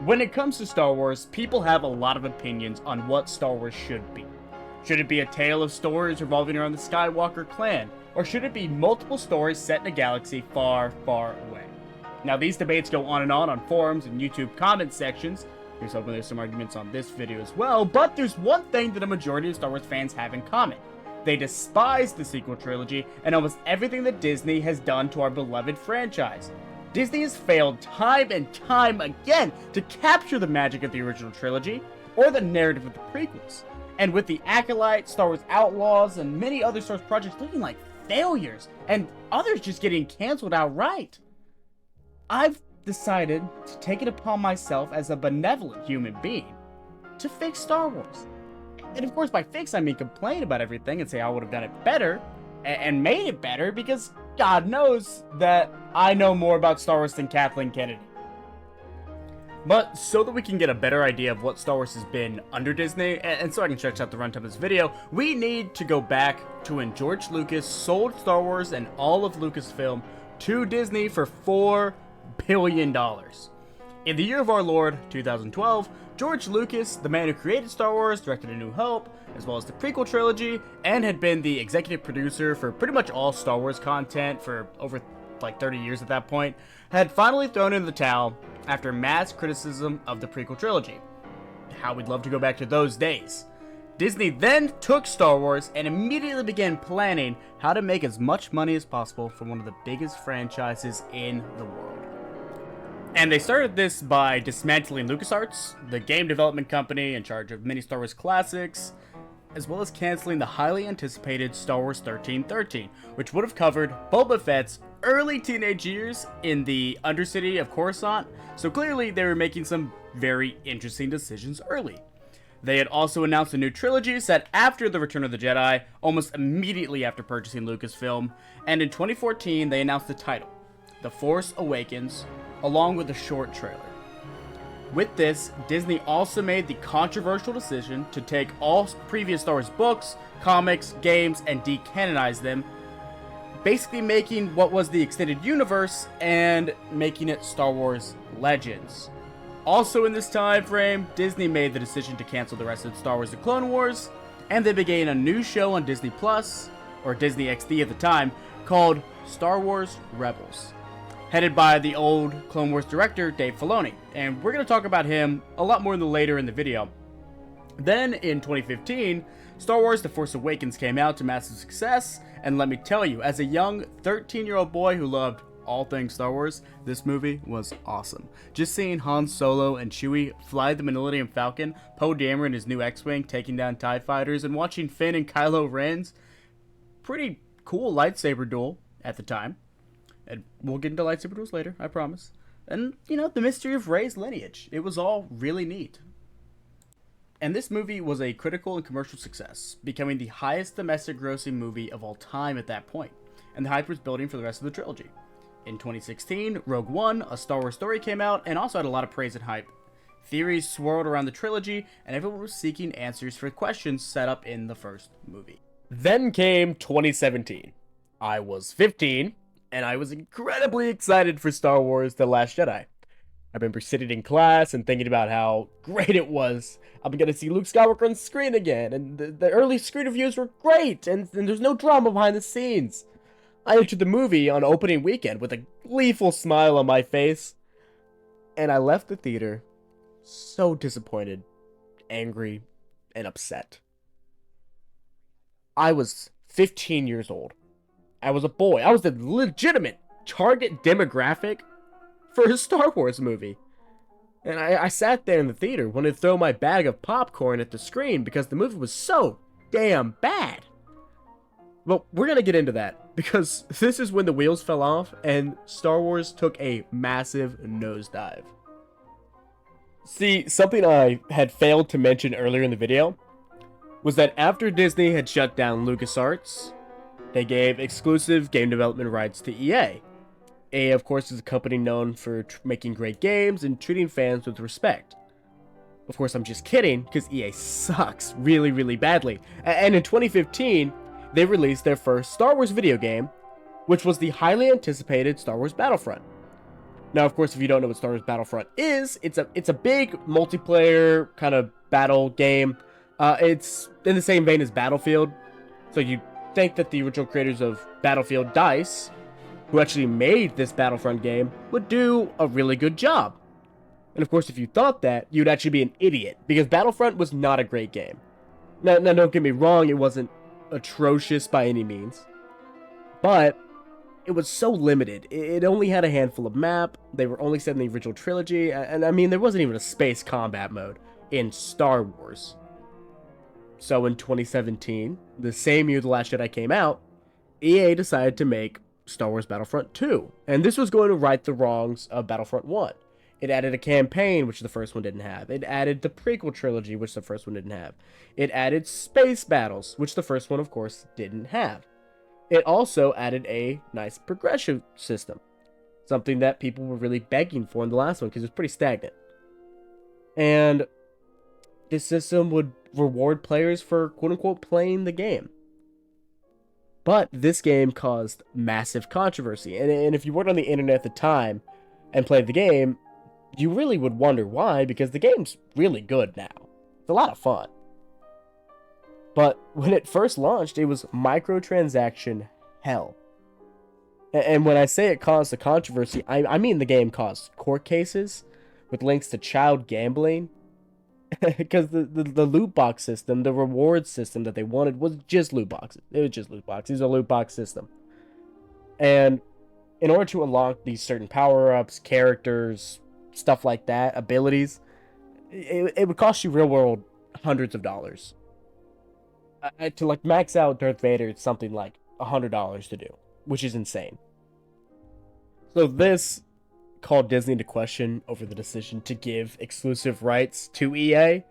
When it comes to Star Wars, people have a lot of opinions on what Star Wars should be. Should it be a tale of stories revolving around the Skywalker clan? Or should it be multiple stories set in a galaxy far, far away? Now, these debates go on and on forums and YouTube comment sections. Here's hoping there's some arguments on this video as well, but there's one thing that a majority of Star Wars fans have in common. They despise the sequel trilogy and almost everything that Disney has done to our beloved franchise. Disney has failed time and time again to capture the magic of the original trilogy or the narrative of the prequels. And with the Acolyte, Star Wars Outlaws, and many other Star Wars projects looking like failures, and others just getting cancelled outright, I've decided to take it upon myself as a benevolent human being to fix Star Wars. And of course, by fix, I mean complain about everything and say I would have done it better and made it better, because God knows that I know more about Star Wars than Kathleen Kennedy. But so that we can get a better idea of what Star Wars has been under Disney, and so I can stretch out the runtime of this video, we need to go back to when George Lucas sold Star Wars and all of Lucasfilm to Disney for $4 billion. In the year of our Lord, 2012, George Lucas, the man who created Star Wars, directed A New Hope, as well as the prequel trilogy, and had been the executive producer for pretty much all Star Wars content for over like 30 years at that point, had finally thrown in the towel after mass criticism of the prequel trilogy. How we'd love to go back to those days. Disney then took Star Wars and immediately began planning how to make as much money as possible from one of the biggest franchises in the world. And they started this by dismantling LucasArts, the game development company in charge of many Star Wars classics, as well as canceling the highly anticipated Star Wars 1313, which would have covered Boba Fett's early teenage years in the Undercity of Coruscant, so clearly they were making some very interesting decisions early. They had also announced a new trilogy set after The Return of the Jedi, almost immediately after purchasing Lucasfilm, and in 2014 they announced the title, The Force Awakens, along with a short trailer. With this, Disney also made the controversial decision to take all previous Star Wars books, comics, games, and decanonize them, basically making what was the extended universe and making it Star Wars Legends. Also in this time frame, Disney made the decision to cancel the rest of Star Wars The Clone Wars, and they began a new show on Disney Plus, or Disney XD at the time, called Star Wars Rebels, headed by the old Clone Wars director Dave Filoni, and we're going to talk about him a lot more later in the video. Then, in 2015, Star Wars The Force Awakens came out to massive success, and let me tell you, as a young 13-year-old boy who loved all things Star Wars, this movie was awesome. Just seeing Han Solo and Chewie fly the Millennium Falcon, Poe Dameron in his new X-Wing taking down TIE fighters, and watching Finn and Kylo Ren's pretty cool lightsaber duel at the time. And we'll get into lightsaber duels later, I promise. And, you know, the mystery of Rey's lineage. It was all really neat. And this movie was a critical and commercial success, becoming the highest domestic grossing movie of all time at that point, and the hype was building for the rest of the trilogy. In 2016, Rogue One, A Star Wars Story came out, and also had a lot of praise and hype. Theories swirled around the trilogy, and everyone was seeking answers for questions set up in the first movie. Then came 2017. I was 15, and I was incredibly excited for Star Wars The Last Jedi. I remember sitting in class and thinking about how great it was. I'm gonna see Luke Skywalker on screen again, and the early screen reviews were great, and there's no drama behind the scenes. I entered the movie on opening weekend with a gleeful smile on my face, and I left the theater so disappointed, angry, and upset. I was 15 years old. I was a boy. I was the legitimate target demographic for a Star Wars movie. And I sat there in the theater wanting to throw my bag of popcorn at the screen because the movie was so damn bad. Well, we're going to get into that because this is when the wheels fell off and Star Wars took a massive nosedive. See, something I had failed to mention earlier in the video was that after Disney had shut down LucasArts, they gave exclusive game development rights to EA. EA, of course, is a company known for making great games and treating fans with respect. Of course, I'm just kidding, because EA sucks really, really badly. And in 2015, they released their first Star Wars video game, which was the highly anticipated Star Wars Battlefront. Now, of course, if you don't know what Star Wars Battlefront is, it's a big multiplayer kind of battle game. It's in the same vein as Battlefield. So you think that the original creators of Battlefield, DICE, who actually made this Battlefront game, would do a really good job. And of course, if you thought that, you'd actually be an idiot, because Battlefront was not a great game. Now don't get me wrong, it wasn't atrocious by any means, but it was so limited. It only had a handful of map, they were only set in the original trilogy, and I mean, there wasn't even a space combat mode in Star Wars. So in 2017, the same year The Last Jedi came out, EA decided to make Star Wars Battlefront 2, and this was going to right the wrongs of Battlefront 1. It added a campaign, which the first one didn't have. It added the prequel trilogy, which the first one didn't have. It added space battles, which the first one, of course, didn't have. It also added a nice progression system, something that people were really begging for in the last one because it was pretty stagnant. And this system would reward players for quote-unquote playing the game. But this game caused massive controversy, and if you weren't on the internet at the time and played the game, you really would wonder why, because the game's really good now. It's a lot of fun. But when it first launched, it was microtransaction hell. And when I say it caused a controversy, I mean the game caused court cases with links to child gambling. Because the loot box system, the reward system that they wanted was just loot boxes. It was just loot boxes. It was a loot box system. And in order to unlock these certain power-ups, characters, stuff like that, abilities, it would cost you real world hundreds of dollars. To like max out Darth Vader, it's something like $100 to do, which is insane. So this called Disney into question over the decision to give exclusive rights to EA,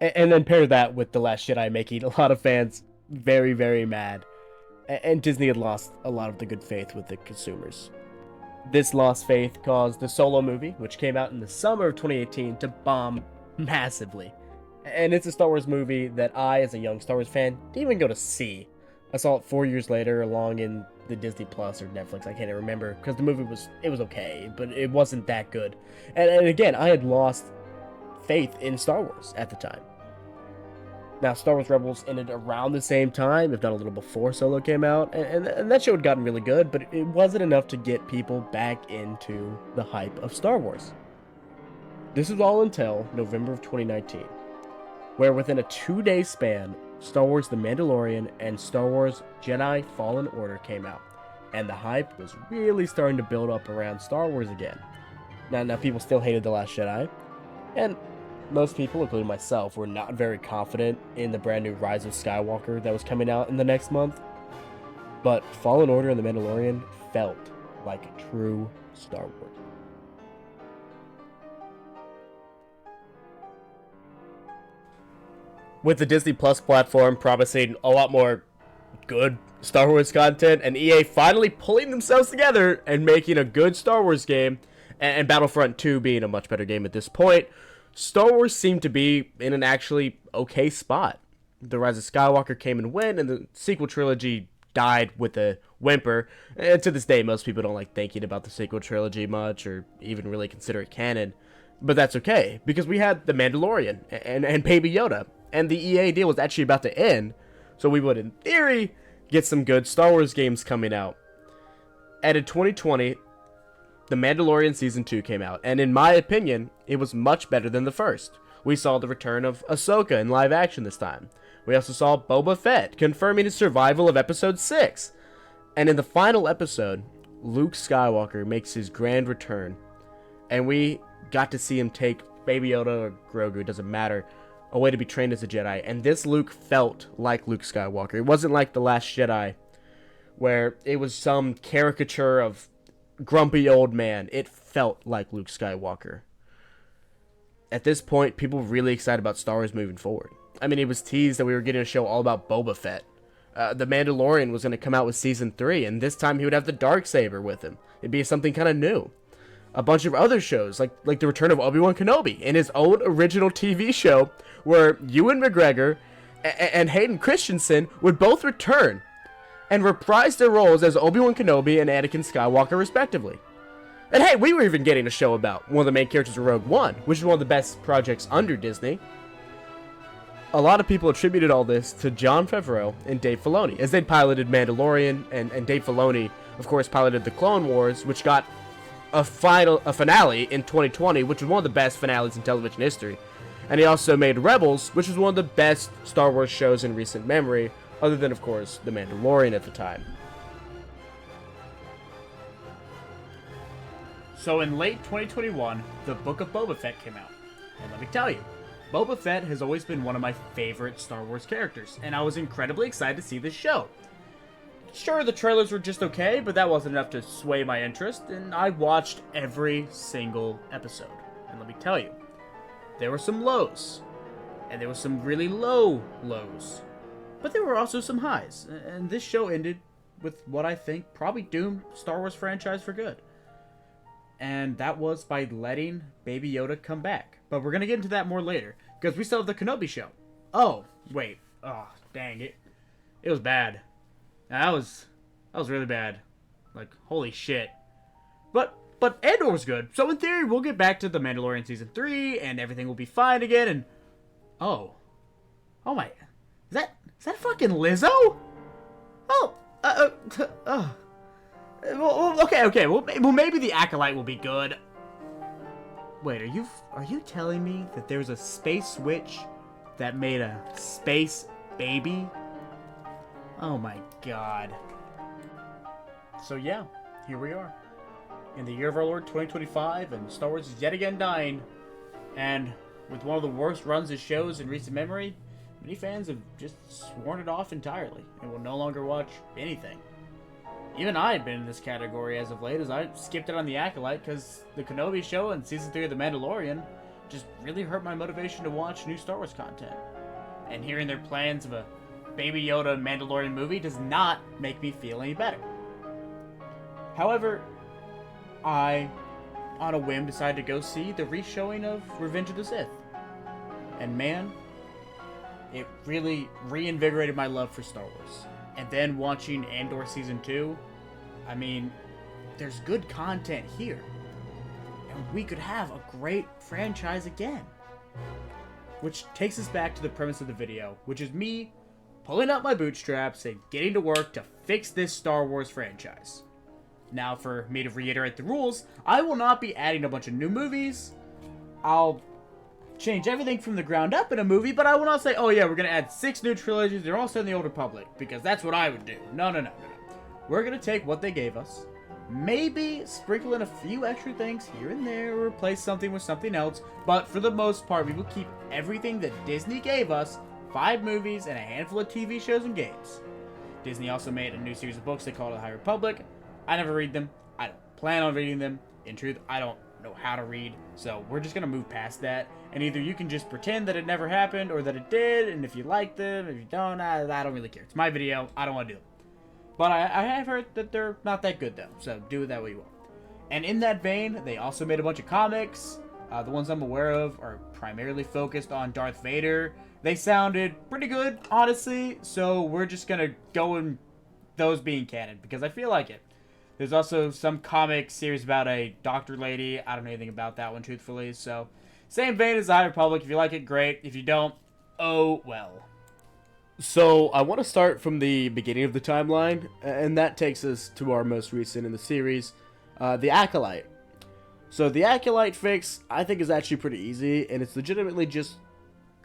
and then pair that with The Last Jedi making a lot of fans very, very mad, and Disney had lost a lot of the good faith with the consumers. This lost faith caused the Solo movie, which came out in the summer of 2018, to bomb massively. And it's a Star Wars movie that I, as a young Star Wars fan, didn't even go to see. I saw it 4 years later, along in the Disney Plus or Netflix, I can't even remember, because the movie was okay, but it wasn't that good. And again, I had lost faith in Star Wars at the time. Now, Star Wars Rebels ended around the same time, if not a little before Solo came out, and that show had gotten really good, but it wasn't enough to get people back into the hype of Star Wars. This was all until November of 2019, where within a 2-day span, Star Wars The Mandalorian and Star Wars Jedi Fallen Order came out, and the hype was really starting to build up around Star Wars again. Now people still hated The Last Jedi, and most people, including myself, were not very confident in the brand new Rise of Skywalker that was coming out in the next month. But Fallen Order and The Mandalorian felt like a true Star Wars. With the Disney Plus platform promising a lot more good Star Wars content, and EA finally pulling themselves together and making a good Star Wars game, and Battlefront 2 being a much better game at this point, Star Wars seemed to be in an actually okay spot. The Rise of Skywalker came and went, and the sequel trilogy died with a whimper. And to this day, most people don't like thinking about the sequel trilogy much, or even really consider it canon. But that's okay, because we had The Mandalorian and Baby Yoda, and the EA deal was actually about to end, so we would, in theory, get some good Star Wars games coming out. And in 2020, The Mandalorian Season 2 came out, and in my opinion, it was much better than the first. We saw the return of Ahsoka in live action this time. We also saw Boba Fett confirming his survival of Episode 6. And in the final episode, Luke Skywalker makes his grand return, and we got to see him take Baby Yoda or Grogu, it doesn't matter, away to be trained as a Jedi. And this Luke felt like Luke Skywalker. It wasn't like The Last Jedi, where it was some caricature of grumpy old man. It felt like Luke Skywalker. At this point, people were really excited about Star Wars moving forward. I mean, it was teased that we were getting a show all about Boba Fett. The Mandalorian was going to come out with Season 3, and this time he would have the Darksaber with him. It'd be something kind of new. A bunch of other shows, like the return of Obi-Wan Kenobi in his own original TV show, where Ewan McGregor and Hayden Christensen would both return and reprise their roles as Obi-Wan Kenobi and Anakin Skywalker, respectively. And hey, we were even getting a show about one of the main characters of Rogue One, which is one of the best projects under Disney. A lot of people attributed all this to Jon Favreau and Dave Filoni, as they piloted Mandalorian, and Dave Filoni, of course, piloted The Clone Wars, which got a finale in 2020, which was one of the best finales in television history. And he also made Rebels, which was one of the best Star Wars shows in recent memory, other than, of course, The Mandalorian at the time. So in late 2021, the Book of Boba Fett came out. And let me tell you, Boba Fett has always been one of my favorite Star Wars characters, and I was incredibly excited to see this show. Sure, the trailers were just okay, but that wasn't enough to sway my interest, and I watched every single episode. And let me tell you, there were some lows, and there were some really low lows, but there were also some highs, and this show ended with what I think probably doomed Star Wars franchise for good. And that was by letting Baby Yoda come back. But we're going to get into that more later, because we still have the Kenobi show. Oh, wait. Oh, dang it. It was bad. That was really bad. Like, holy shit. But Andor was good. So in theory, we'll get back to the Mandalorian Season 3, and everything will be fine again, and... Oh my... Is that fucking Lizzo? Oh, Well, okay. Well, maybe the Acolyte will be good. Wait, are you telling me that there's a space witch that made a space baby? Oh my god. So yeah, here we are. In the year of our Lord 2025, and Star Wars is yet again dying. And with one of the worst runs of shows in recent memory, many fans have just sworn it off entirely and will no longer watch anything. Even I have been in this category as of late, as I skipped it on the Acolyte because the Kenobi show and Season 3 of The Mandalorian just really hurt my motivation to watch new Star Wars content. And hearing their plans of a Baby Yoda Mandalorian movie does not make me feel any better. However, I, on a whim, decided to go see the re-showing of Revenge of the Sith. And man, it really reinvigorated my love for Star Wars. And then watching Andor Season 2, I mean, there's good content here. And we could have a great franchise again. Which takes us back to the premise of the video, which is me pulling up my bootstraps and getting to work to fix this Star Wars franchise. Now, for me to reiterate the rules, I will not be adding a bunch of new movies. I'll change everything from the ground up in a movie, but I will not say, oh yeah, we're going to add 6 new trilogies, they're all set in the Old Republic, because that's what I would do. No. We're going to take what they gave us, maybe sprinkle in a few extra things here and there, or replace something with something else, but for the most part, we will keep everything that Disney gave us, 5 movies and a handful of TV shows and games. Disney also made a new series of books they call The High Republic. I never read them. I don't plan on reading them. In truth, I don't know how to read, so we're just gonna move past that, and either you can just pretend that it never happened or that it did, and if you like them, if you don't, I don't really care. It's my video, I don't want to do it. But I have heard that they're not that good though, so do it that way you want. And in that vein, they also made a bunch of comics. The ones I'm aware of are primarily focused on Darth Vader. They sounded pretty good, honestly, so we're just gonna go in those being canon, because I feel like it. There's also some comic series about a doctor lady. I don't know anything about that one, truthfully. So, same vein as The High Republic. If you like it, great. If you don't, oh well. So, I want to start from the beginning of the timeline, and that takes us to our most recent in the series, The Acolyte. So, the Acolyte fix, I think, is actually pretty easy, and it's legitimately just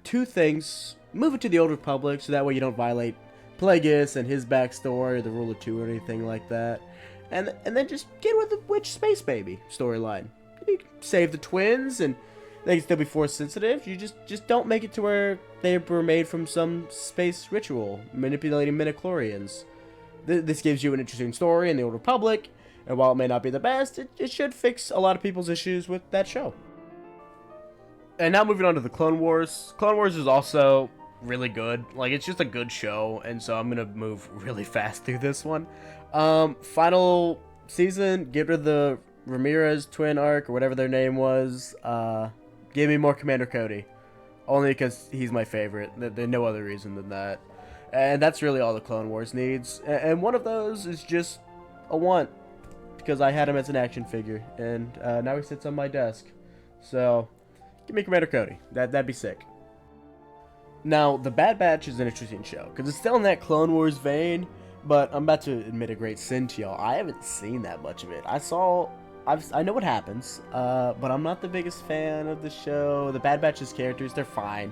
2 things. Move it to the Old Republic, so that way you don't violate Plagueis and his backstory, the Rule of 2, or anything like that. And then just get with the witch space baby storyline. You can save the twins, and they can still be force sensitive. You just don't make it to where they were made from some space ritual, manipulating midichlorians. This gives you an interesting story in the Old Republic, and while it may not be the best, it should fix a lot of people's issues with that show. And now moving on to the Clone Wars. Clone Wars is also really good. Like, it's just a good show, and so I'm gonna move really fast through this one. Final season, get rid of the Ramirez twin arc, or whatever their name was. Give me more Commander Cody. Only because he's my favorite. There's no other reason than that. And that's really all the Clone Wars needs. And one of those is just a want. because I had him as an action figure, and now he sits on my desk. So, give me Commander Cody. That'd be sick. Now, The Bad Batch is an interesting show, because it's still in that Clone Wars vein, but I'm about to admit a great sin to y'all. I haven't seen that much of it. I know what happens, but I'm not the biggest fan of the show. The Bad Batch's characters, they're fine,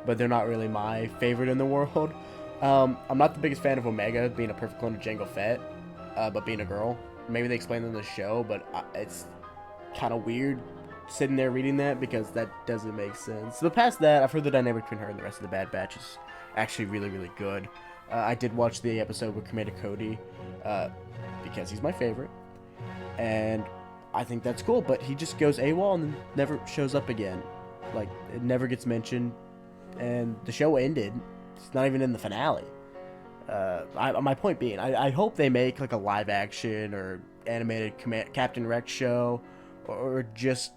but they're not really my favorite in the world. I'm not the biggest fan of Omega being a perfect clone of Jango Fett, but being a girl. Maybe they explained it in the show, but it's kind of weird sitting there reading that because that doesn't make sense. But past that, I've heard the dynamic between her and the rest of the Bad Batch is actually really, really good. I did watch the episode with Commander Cody because he's my favorite, and I think that's cool, but he just goes AWOL and then never shows up again. Like, it never gets mentioned, and the show ended. It's not even in the finale. My point being, I hope they make like a live action or animated Captain Rex show, or just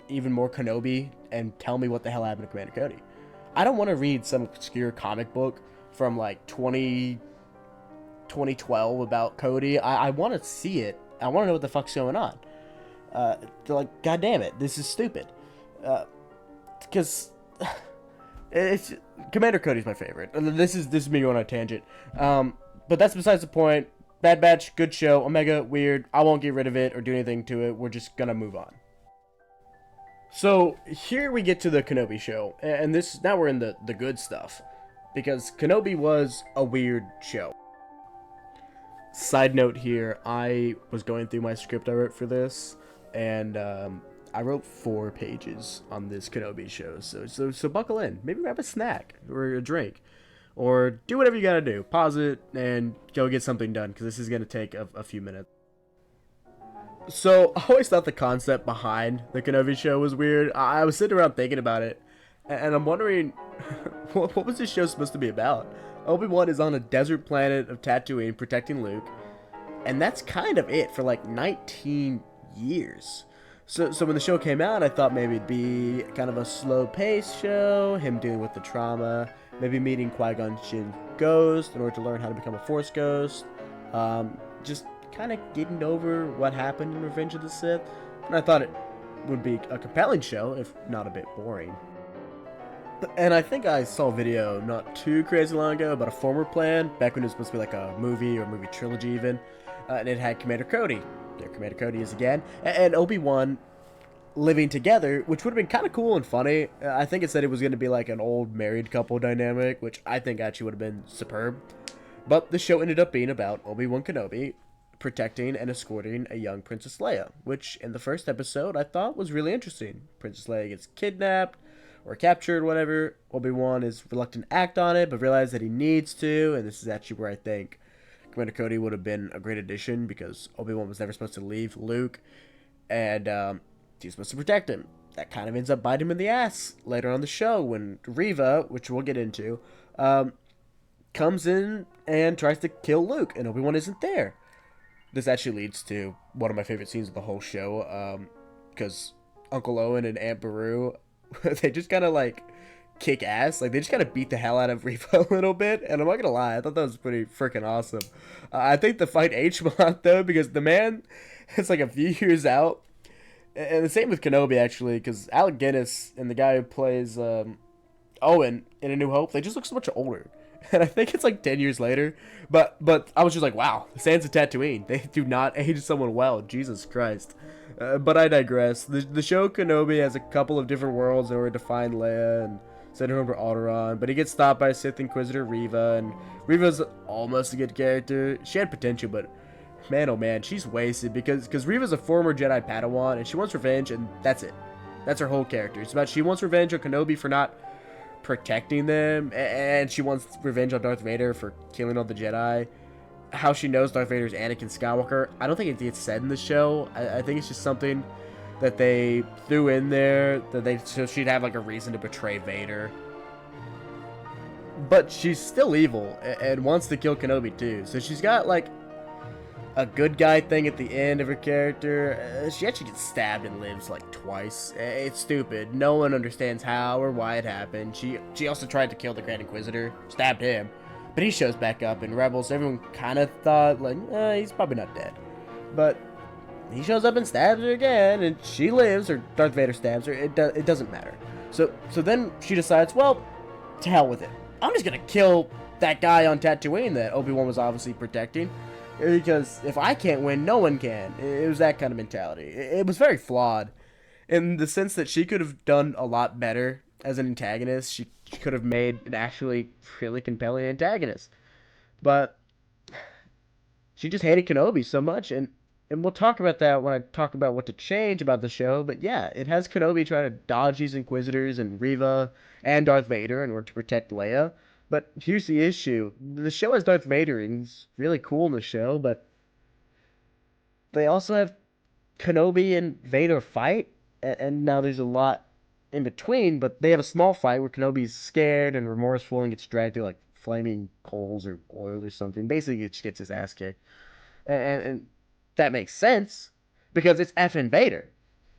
even more Kenobi, and tell me what the hell happened to Commander Cody. I don't want to read some obscure comic book from like 2012 about Cody. I want to see it. I want to know what the fuck's going on. They're like, God damn it, this is stupid. Because it's Commander Cody's my favorite. This is me going on a tangent. But that's besides the point. Bad Batch, good show. Omega, weird. I won't get rid of it or do anything to it. We're just gonna move on. So here we get to the Kenobi show, and now we're in the good stuff, because Kenobi was a weird show. Side note here, I was going through my script I wrote for this, and I wrote 4 pages on this Kenobi show, so buckle in. Maybe grab a snack or a drink, or do whatever you gotta do. Pause it and go get something done, because this is gonna take a few minutes. So, I always thought the concept behind the Kenobi show was weird. I was sitting around thinking about it, and I'm wondering, what was this show supposed to be about? Obi-Wan is on a desert planet of Tatooine protecting Luke, and that's kind of it for like 19 years. So when the show came out, I thought maybe it'd be kind of a slow-paced show, him dealing with the trauma, maybe meeting Qui-Gon Jinn's ghost in order to learn how to become a Force ghost, just kind of getting over what happened in Revenge of the Sith, and I thought it would be a compelling show, if not a bit boring. And I think I saw a video not too crazy long ago about a former plan, back when it was supposed to be like a movie or movie trilogy even, and it had Commander Cody. There Commander Cody is again, and Obi-Wan living together, which would have been kind of cool and funny. I think it said it was going to be like an old married couple dynamic, which I think actually would have been superb. But the show ended up being about Obi-Wan Kenobi protecting and escorting a young Princess Leia, which in the first episode I thought was really interesting. Princess Leia gets kidnapped or captured, whatever. Obi-Wan is reluctant to act on it, but realizes that he needs to, and this is actually where I think Commander Cody would have been a great addition, because Obi-Wan was never supposed to leave Luke, and he was supposed to protect him. That kind of ends up biting him in the ass later on the show when Reva, which we'll get into, comes in and tries to kill Luke, and Obi-Wan isn't there. This actually leads to one of my favorite scenes of the whole show, because Uncle Owen and Aunt Beru, they just kind of like kick ass. Like, they just kind of beat the hell out of Reva a little bit, and I'm not gonna lie, I thought that was pretty freaking awesome. I think the fight aged a lot though, because the man is like a few years out, and the same with Kenobi actually, because Alec Guinness and the guy who plays Owen in A New Hope, they just look so much older. And I think it's like 10 years later, but I was just like, wow, the Sands of Tatooine, they do not age someone well, Jesus Christ. But I digress. The show Kenobi has a couple of different worlds in order to find Leia and send her home to Alderaan, but he gets stopped by Sith Inquisitor Reva, and Reva's almost a good character. She had potential, but man, oh man, she's wasted, because Reva's a former Jedi Padawan, and she wants revenge, and that's it. That's her whole character. It's about she wants revenge on Kenobi for not protecting them, and she wants revenge on Darth Vader for killing all the Jedi. How she knows Darth Vader's Anakin Skywalker, I don't think it gets said in the show. I think it's just something that they threw in there, so she'd have like a reason to betray Vader. But she's still evil and wants to kill Kenobi too, so she's got like a good guy thing at the end of her character. She actually gets stabbed and lives like twice. It's stupid. No one understands how or why it happened. She also tried to kill the Grand Inquisitor, stabbed him, but he shows back up in Rebels. Everyone kind of thought like, he's probably not dead. But he shows up and stabs her again, and she lives, or Darth Vader stabs her. It doesn't matter. So then she decides, well, to hell with it. I'm just gonna kill that guy on Tatooine that Obi-Wan was obviously protecting, because if I can't win, no one can. It was that kind of mentality. It was very flawed in the sense that she could have done a lot better as an antagonist. She could have made an actually really compelling antagonist, but she just hated Kenobi so much, and we'll talk about that when I talk about what to change about the show. But yeah, it has Kenobi trying to dodge these Inquisitors and Reva and Darth Vader in order to protect Leia. But here's the issue. The show has Darth Vader, and he's really cool in the show, but they also have Kenobi and Vader fight, and now there's a lot in between, but they have a small fight where Kenobi's scared and remorseful and gets dragged through like flaming coals or oil or something. Basically, he just gets his ass kicked. And that makes sense, because it's effing Vader.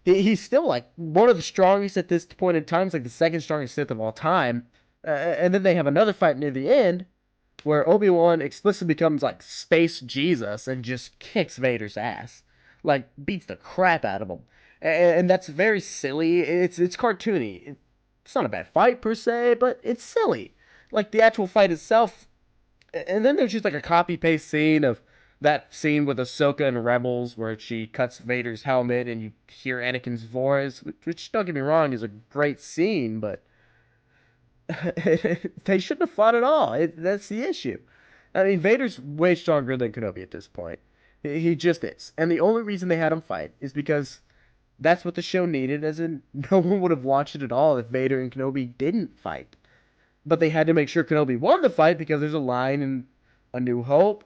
He's still like one of the strongest at this point in time. He's like the second strongest Sith of all time. And then they have another fight near the end where Obi-Wan explicitly becomes like Space Jesus and just kicks Vader's ass. Like, beats the crap out of him. And that's very silly. It's cartoony. It's not a bad fight per se, but it's silly. Like, the actual fight itself. And then there's just like a copy-paste scene of that scene with Ahsoka and Rebels where she cuts Vader's helmet and you hear Anakin's voice, which, don't get me wrong, is a great scene, but they shouldn't have fought at all. That's the issue. I mean, Vader's way stronger than Kenobi at this point. He just is. And the only reason they had him fight is because that's what the show needed, as in no one would have watched it at all if Vader and Kenobi didn't fight. But they had to make sure Kenobi won the fight because there's a line in A New Hope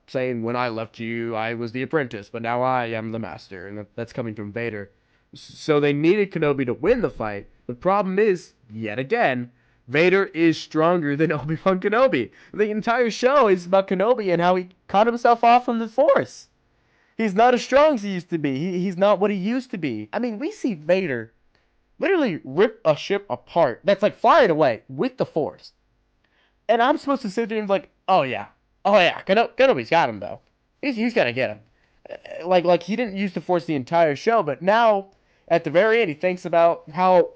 saying, when I left you, I was the apprentice, but now I am the master. And that's coming from Vader. So they needed Kenobi to win the fight. The problem is, yet again, Vader is stronger than Obi-Wan Kenobi. The entire show is about Kenobi and how he cut himself off from the Force. He's not as strong as he used to be. He's not what he used to be. I mean, we see Vader literally rip a ship apart that's like flying away with the Force. And I'm supposed to sit there and be like, oh yeah, Kenobi's got him though. He's gonna get him. Like he didn't use the Force the entire show, but now at the very end he thinks about how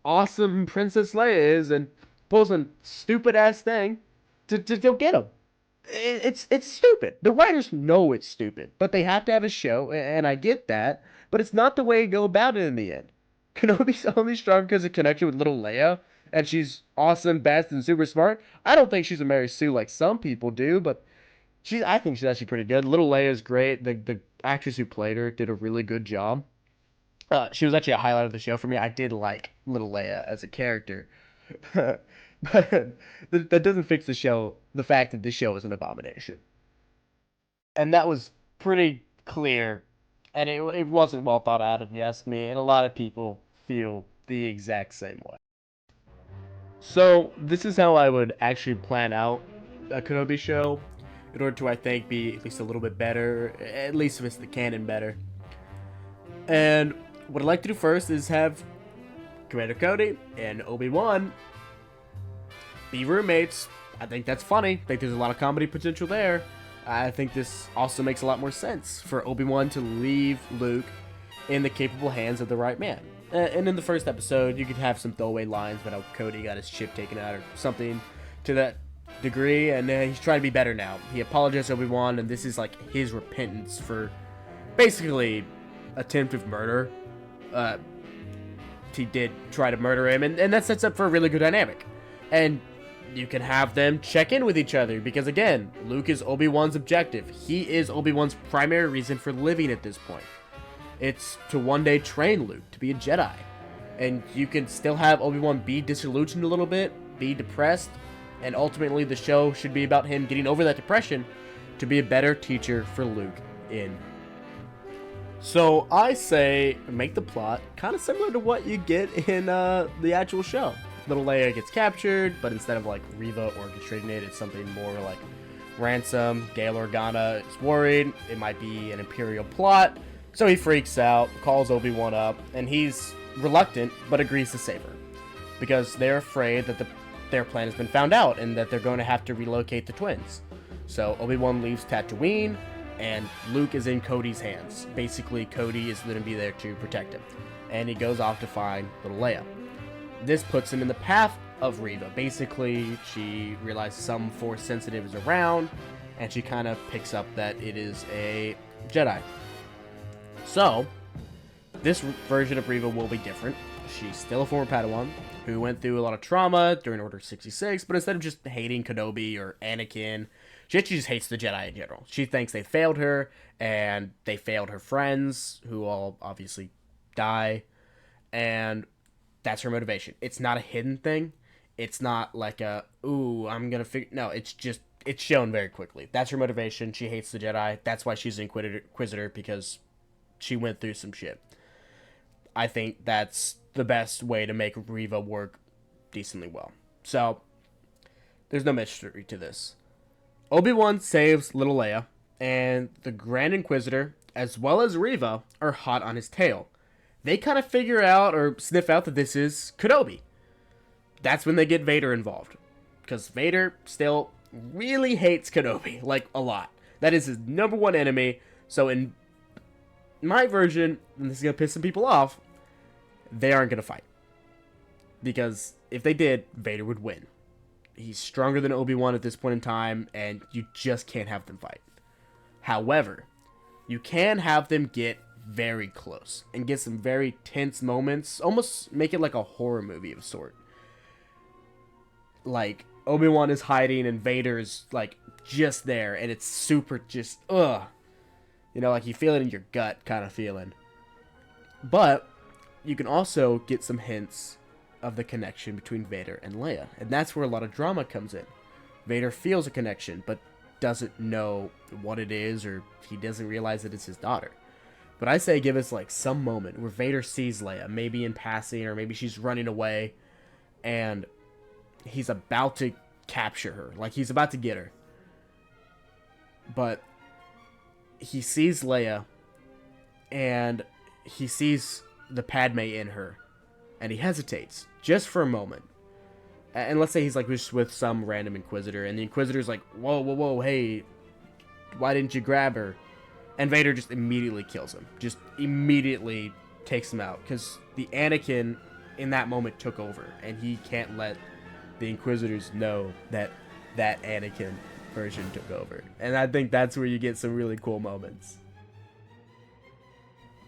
awesome Princess Leia is and pulls a stupid ass thing to go get him. It's stupid. The writers know it's stupid, but they have to have a show, and I get that, but it's not the way to go about it in the end. Kenobi's only strong because of connection with little Leia, and she's awesome, best, and super smart. I don't think she's a Mary Sue like some people do, but I think she's actually pretty good. Little Leia's great. The actress who played her did a really good job. She was actually a highlight of the show for me. I did like little Leia as a character. But that doesn't fix the fact that this show is an abomination. And that was pretty clear. And it wasn't well thought out, if you ask me. And a lot of people feel the exact same way. So, this is how I would actually plan out a Kenobi show in order to, I think, be at least a little bit better. At least if it's the canon better. And what I'd like to do first is have Commander Cody and Obi-Wan be roommates. I think that's funny. I think there's a lot of comedy potential there. I think this also makes a lot more sense for Obi-Wan to leave Luke in the capable hands of the right man. And in the first episode, you could have some throwaway lines about how Cody got his chip taken out or something to that degree, and he's trying to be better now. He apologized to Obi-Wan, and this is like his repentance for basically attempted murder. He did try to murder him, and that sets up for a really good dynamic. And you can have them check in with each other, because again, Luke is Obi-Wan's objective. He is Obi-Wan's primary reason for living at this point. It's to one day train Luke to be a Jedi. And you can still have Obi-Wan be disillusioned a little bit, be depressed, and ultimately the show should be about him getting over that depression to be a better teacher for Luke in. So I say make the plot kind of similar to what you get in the actual show. Little Leia gets captured, but instead of like Reva orchestrating it, it's something more like ransom. Gail Organa is worried it might be an Imperial plot, so he freaks out, calls Obi-Wan up, and he's reluctant but agrees to save her because they're afraid that their plan has been found out and that they're going to have to relocate the twins. So Obi-Wan leaves Tatooine, and Luke is in Cody's hands. Basically, Cody is going to be there to protect him, and he goes off to find little Leia. This puts him in the path of Reva. Basically, she realizes some Force sensitive is around, and she kind of picks up that it is a Jedi. So, this version of Reva will be different. She's still a former Padawan who went through a lot of trauma during Order 66, but instead of just hating Kenobi or Anakin, she just hates the Jedi in general. She thinks they failed her, and they failed her friends, who all obviously die, and that's her motivation. It's not a hidden thing. It's not like ooh, I'm gonna figure... No, it's shown very quickly. That's her motivation. She hates the Jedi. That's why she's an Inquisitor, because she went through some shit. I think that's the best way to make Reva work decently well. So, there's no mystery to this. Obi-Wan saves little Leia, and the Grand Inquisitor, as well as Reva, are hot on his tail. They kind of figure out or sniff out that this is Kenobi. That's when they get Vader involved, because Vader still really hates Kenobi, like a lot. That is his number one enemy. So in my version, and this is going to piss some people off, they aren't going to fight. Because if they did, Vader would win. He's stronger than Obi-Wan at this point in time, and you just can't have them fight. However, you can have them get very close and get some very tense moments, almost make it like a horror movie of sort. Like, Obi-Wan is hiding and Vader is, like, just there, and it's super just, ugh. You know, like, you feel it in your gut kind of feeling. But you can also get some hints of the connection between Vader and Leia, and that's where a lot of drama comes in. Vader feels a connection, but doesn't know what it is, or he doesn't realize that it's his daughter. But I say give us, like, some moment where Vader sees Leia, maybe in passing, or maybe she's running away, and he's about to capture her. Like, he's about to get her. But he sees Leia, and he sees the Padme in her, and he hesitates just for a moment. And let's say he's like just with some random Inquisitor, and the Inquisitor's like, whoa, whoa, whoa, hey, why didn't you grab her? And Vader just immediately kills him. Just immediately takes him out, because the Anakin in that moment took over, and he can't let the Inquisitors know that that Anakin version took over. And I think that's where you get some really cool moments.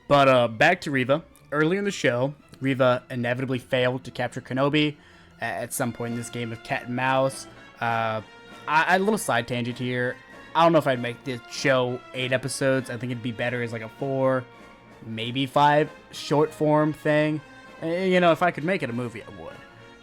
But back to Reva. Earlier in the show, Reva inevitably failed to capture Kenobi at some point in this game of cat and mouse. A little side tangent here. I don't know if I'd make this show 8 episodes. I think it'd be better as like a 4, maybe 5 short form thing. You know, if I could make it a movie, I would.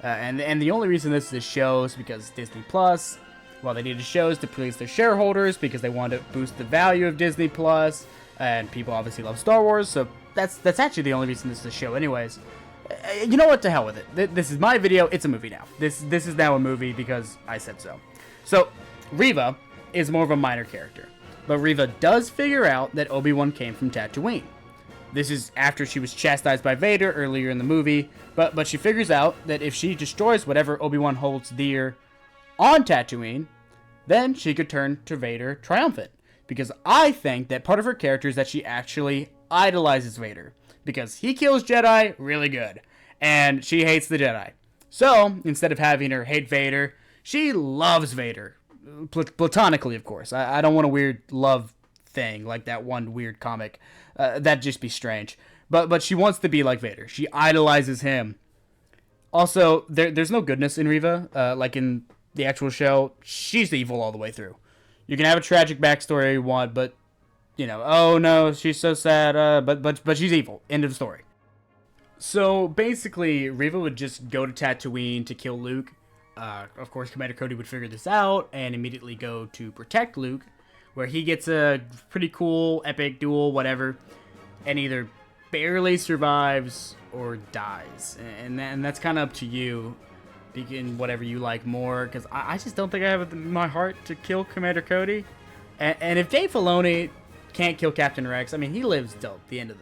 And the only reason this is a show is because Disney Plus, well, they needed shows to please their shareholders because they wanted to boost the value of Disney Plus, and people obviously love Star Wars, so that's actually the only reason this is a show anyways. You know what, to hell with it. This is my video, it's a movie now. This is now a movie because I said so. So, Reva is more of a minor character, but Reva does figure out that Obi-Wan came from Tatooine. This is after she was chastised by Vader earlier in the movie, but she figures out that if she destroys whatever Obi-Wan holds dear on Tatooine, then she could turn to Vader triumphant. Because I think that part of her character is that she actually idolizes Vader, because he kills Jedi really good, and she hates the Jedi. So, instead of having her hate Vader, she loves Vader. Platonically, of course. I don't want a weird love thing like that one weird comic. That'd just be strange. But she wants to be like Vader. She idolizes him. Also, there's no goodness in Reva. Like in the actual show, she's evil all the way through. You can have a tragic backstory you want, but, you know, oh no, she's so sad, but she's evil. End of story. So, basically, Reva would just go to Tatooine to kill Luke. Of course, Commander Cody would figure this out and immediately go to protect Luke, where he gets a pretty cool, epic duel, whatever, and either barely survives or dies. And that's kind of up to you, begin whatever you like more, because I just don't think I have it in my heart to kill Commander Cody. And if Dave Filoni can't kill Captain Rex, I mean, he lives till the end of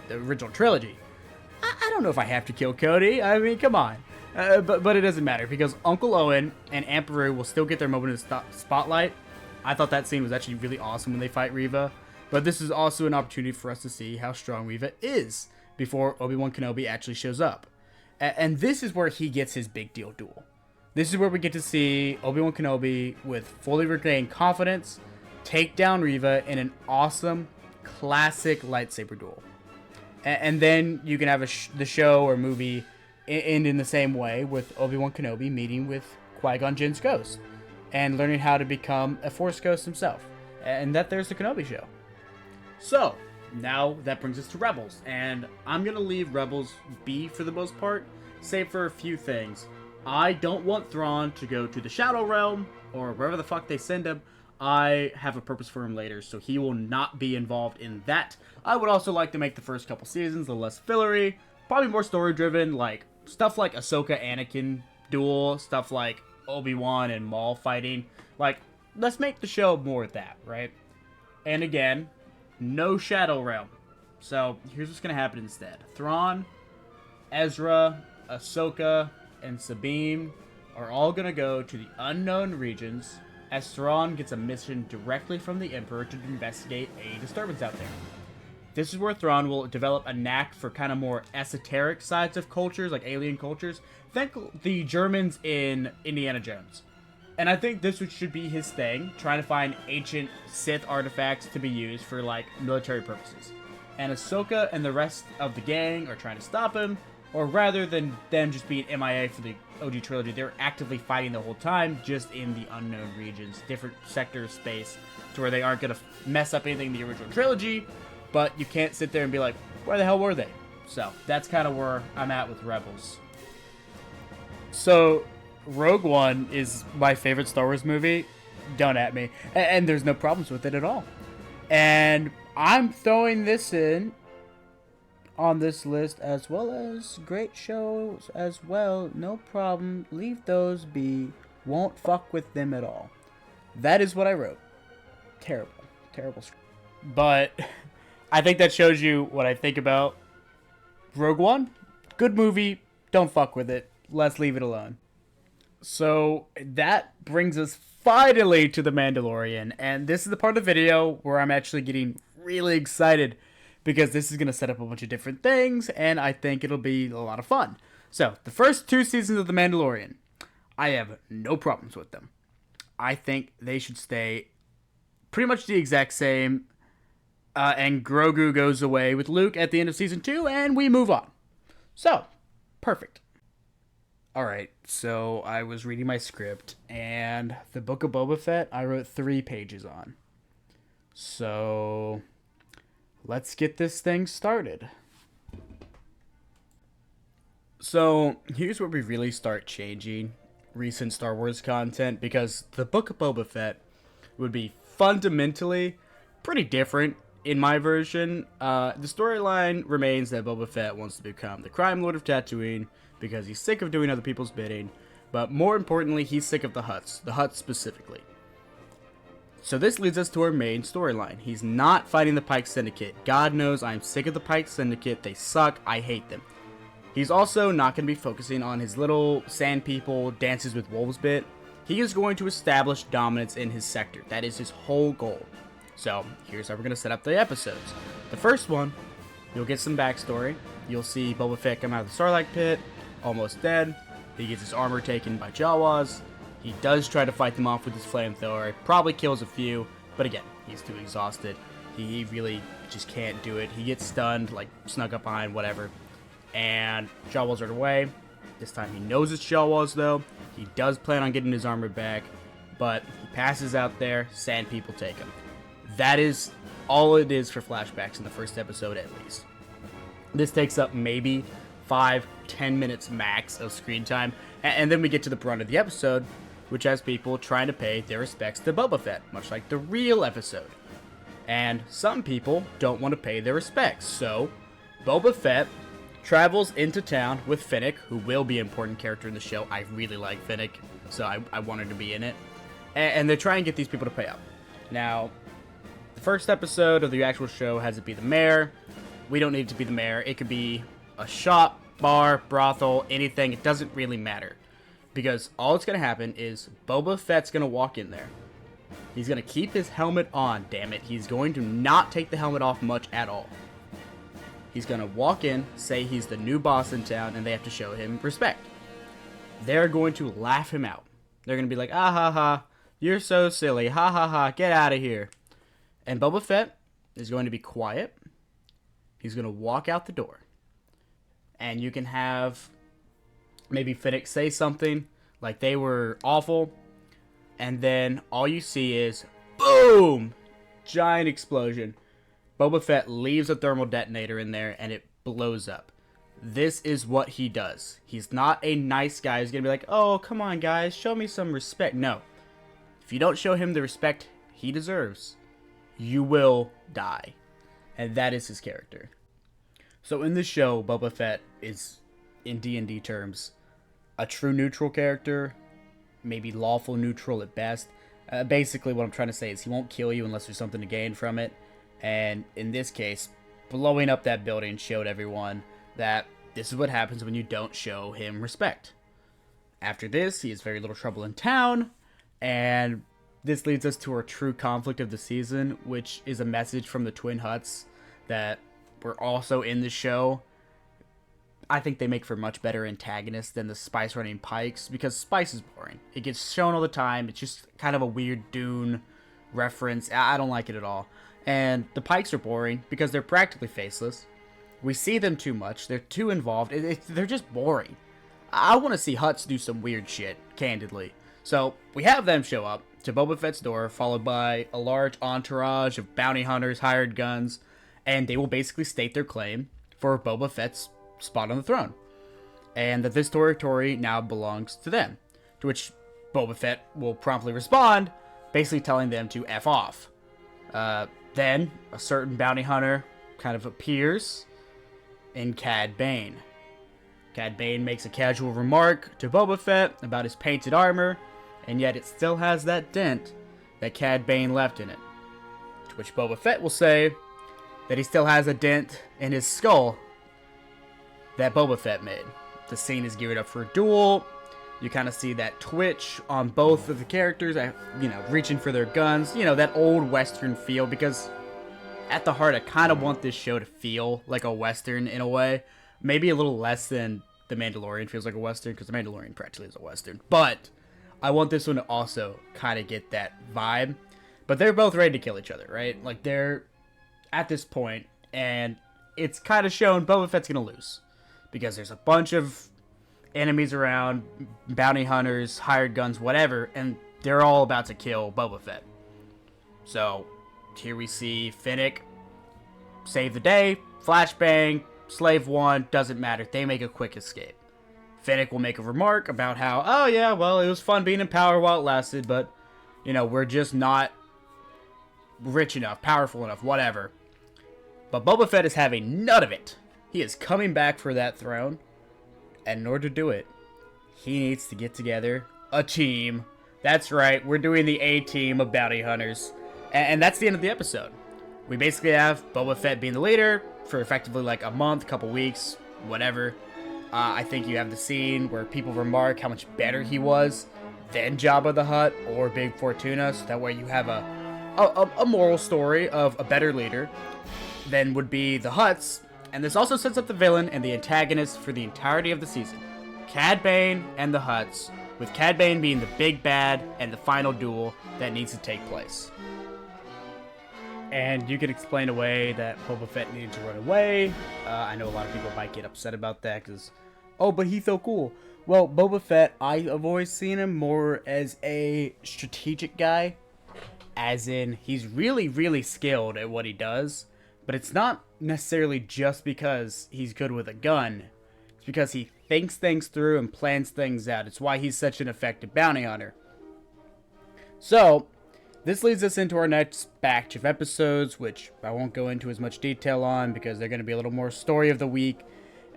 the original trilogy. I don't know if I have to kill Cody. I mean, come on. But it doesn't matter, because Uncle Owen and Aunt Beru will still get their moment in the spotlight, I thought that scene was actually really awesome when they fight Reva. But this is also an opportunity for us to see how strong Reva is before Obi-Wan Kenobi actually shows up. And this is where he gets his big deal duel. This is where we get to see Obi-Wan Kenobi with fully regained confidence take down Reva in an awesome, classic lightsaber duel. And then you can have the show or movie end in the same way with Obi-Wan Kenobi meeting with Qui-Gon Jinn's ghost and learning how to become a Force ghost himself. And that there's the Kenobi show. So, now that brings us to Rebels. And I'm going to leave Rebels be for the most part, save for a few things. I don't want Thrawn to go to the Shadow Realm or wherever the fuck they send him. I have a purpose for him later, so he will not be involved in that. I would also like to make the first couple seasons a little less fillery, probably more story-driven, like stuff like Ahsoka Anakin duel, stuff like Obi-Wan and Maul fighting. Like, let's make the show more of that, right? And again, no Shadow Realm. So here's what's gonna happen instead. Thrawn, Ezra, Ahsoka, and Sabine are all gonna go to the unknown regions as Thrawn gets a mission directly from the Emperor to investigate a disturbance out there. This is where Thrawn will develop a knack for kind of more esoteric sides of cultures, like alien cultures. Think the Germans in Indiana Jones. And I think this should be his thing, trying to find ancient Sith artifacts to be used for, like, military purposes. And Ahsoka and the rest of the gang are trying to stop him, or rather than them just being MIA for the OG trilogy, they're actively fighting the whole time, just in the unknown regions, different sectors of space, to where they aren't going to mess up anything in the original trilogy, but you can't sit there and be like, where the hell were they? So, that's kind of where I'm at with Rebels. So, Rogue One is my favorite Star Wars movie. Don't at me. And there's no problems with it at all. And I'm throwing this in on this list, as well as great shows as well. No problem. Leave those be. Won't fuck with them at all. That is what I wrote. Terrible. Terrible script. But I think that shows you what I think about Rogue One. Good movie. Don't fuck with it. Let's leave it alone. So that brings us finally to The Mandalorian. And this is the part of the video where I'm actually getting really excited, because this is going to set up a bunch of different things, and I think it'll be a lot of fun. So, the first 2 seasons of The Mandalorian, I have no problems with them. I think they should stay pretty much the exact same, and Grogu goes away with Luke at the end of Season 2, and we move on. So, perfect. Alright, so I was reading my script, and the Book of Boba Fett, I wrote 3 pages on. So let's get this thing started. So, here's where we really start changing recent Star Wars content, because the Book of Boba Fett would be fundamentally pretty different in my version. The storyline remains that Boba Fett wants to become the crime lord of Tatooine because he's sick of doing other people's bidding, but more importantly, he's sick of the Hutts specifically. So this leads us to our main storyline. He's not fighting the Pike Syndicate. God knows I'm sick of the Pike Syndicate. They suck. I hate them. He's also not going to be focusing on his little sand people dances with wolves bit. He is going to establish dominance in his sector. That is his whole goal. So here's how we're going to set up the episodes. The first one, you'll get some backstory. You'll see Boba Fett come out of the Sarlacc pit, almost dead. He gets his armor taken by Jawas. He does try to fight them off with his flamethrower. Probably kills a few, but again, he's too exhausted. He really just can't do it. He gets stunned, like snuck up behind, whatever. And Jawas are away. This time he knows it's Jawas, though. He does plan on getting his armor back, but he passes out there. Sand people take him. That is all it is for flashbacks in the first episode, at least. This takes up maybe 5-10 minutes max of screen time, and then we get to the brunt of the episode, which has people trying to pay their respects to Boba Fett, much like the real episode. And some people don't want to pay their respects, so Boba Fett travels into town with Fennec, who will be an important character in the show. I really like Fennec, so I wanted to be in it. And they try and get these people to pay up. Now, the first episode of the actual show has it be the mayor. We don't need it to be the mayor. It could be a shop, bar, brothel, anything. It doesn't really matter. Because all that's going to happen is Boba Fett's going to walk in there. He's going to keep his helmet on, damn it. He's going to not take the helmet off much at all. He's going to walk in, say he's the new boss in town, and they have to show him respect. They're going to laugh him out. They're going to be like, ah ha ha, you're so silly, ha ha ha, get out of here. And Boba Fett is going to be quiet. He's going to walk out the door. And you can have maybe Fennec say something like they were awful. And then all you see is, boom, giant explosion. Boba Fett leaves a thermal detonator in there and it blows up. This is what he does. He's not a nice guy. He's going to be like, oh, come on, guys, show me some respect. No. If you don't show him the respect he deserves, you will die. And that is his character. So in this show, Boba Fett is, in D&D terms, a true neutral character, maybe lawful neutral at best. Basically, what I'm trying to say is he won't kill you unless there's something to gain from it. And in this case, blowing up that building showed everyone that this is what happens when you don't show him respect. After this, he has very little trouble in town, and this leads us to our true conflict of the season, which is a message from the Twin Hutts that were also in the show. I think they make for much better antagonists than the Spice Running Pikes, because Spice is boring. It gets shown all the time. It's just kind of a weird Dune reference. I don't like it at all. And the Pikes are boring because they're practically faceless. We see them too much. They're too involved. They're just boring. I want to see Hutts do some weird shit, candidly. So we have them show up to Boba Fett's door, followed by a large entourage of bounty hunters, hired guns, and they will basically state their claim for Boba Fett's spot on the throne, and that this territory now belongs to them, to which Boba Fett will promptly respond, basically telling them to F off. Then a certain bounty hunter kind of appears in Cad Bane. Cad Bane makes a casual remark to Boba Fett about his painted armor, and yet it still has that dent that Cad Bane left in it. To which Boba Fett will say that he still has a dent in his skull that Boba Fett made. The scene is geared up for a duel. You kind of see that twitch on both of the characters, reaching for their guns. That old Western feel, because at the heart, I kind of want this show to feel like a Western in a way. Maybe a little less than The Mandalorian feels like a Western, because The Mandalorian practically is a Western. But I want this one to also kind of get that vibe. But they're both ready to kill each other, right? Like, they're at this point, and it's kind of shown Boba Fett's going to lose. Because there's a bunch of enemies around, bounty hunters, hired guns, whatever, and they're all about to kill Boba Fett. So, here we see Fennec save the day, flashbang, slave one, doesn't matter, they make a quick escape. Fennec will make a remark about how, oh yeah, well, it was fun being in power while it lasted, but, we're just not rich enough, powerful enough, whatever. But Boba Fett is having none of it. He is coming back for that throne, and in order to do it, he needs to get together a team. That's right, we're doing the A-team of bounty hunters. And that's the end of the episode. We basically have Boba Fett being the leader for effectively like a month, couple weeks, whatever. I think you have the scene where people remark how much better he was than Jabba the Hutt or Big Fortuna, so that way you have a moral story of a better leader than would be the Hutts. And this also sets up the villain and the antagonist for the entirety of the season. Cad Bane and the Hutts, with Cad Bane being the big bad and the final duel that needs to take place. And you could explain away that Boba Fett needed to run away. I know a lot of people might get upset about that because, oh, but he's so cool. Well, Boba Fett, I've always seen him more as a strategic guy. As in, he's really, really skilled at what he does. But it's not necessarily just because he's good with a gun. It's because he thinks things through and plans things out. It's why he's such an effective bounty hunter. So, this leads us into our next batch of episodes, which I won't go into as much detail on because they're going to be a little more story of the week.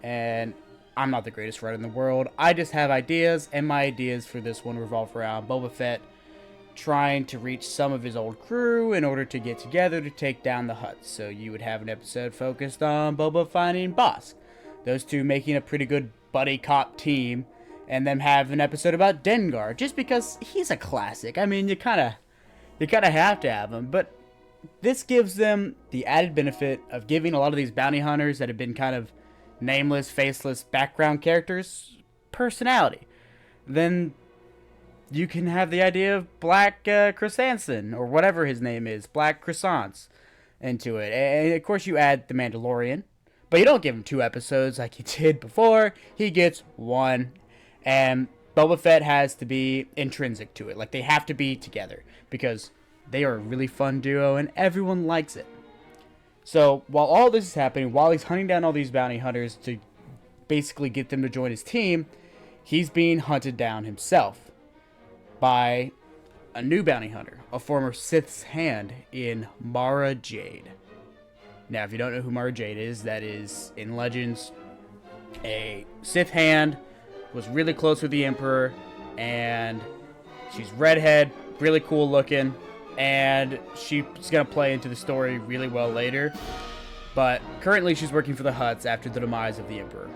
And I'm not the greatest writer in the world. I just have ideas, and my ideas for this one revolve around Boba Fett trying to reach some of his old crew in order to get together to take down the Hutts. So you would have an episode focused on Boba finding Bossk, those two making a pretty good buddy cop team, and then have an episode about Dengar, just because he's a classic. I mean, you kind You kind of have to have them, but this gives them the added benefit of giving a lot of these bounty hunters that have been kind of nameless, faceless background characters personality. Then you can have the idea of Black Chrysanthemum, or whatever his name is, Black Croissants, into it. And of course you add the Mandalorian, but you don't give him 2 episodes like you did before. He gets 1, and Boba Fett has to be intrinsic to it. Like, they have to be together, because they are a really fun duo, and everyone likes it. So, while all this is happening, while he's hunting down all these bounty hunters to basically get them to join his team, he's being hunted down himself by a new bounty hunter, a former Sith's hand in Mara Jade. Now, if you don't know who Mara Jade is, that is, in Legends, a Sith hand, was really close with the Emperor, and she's redhead, really cool looking, and she's going to play into the story really well later. But currently she's working for the Hutts after the demise of the Emperor.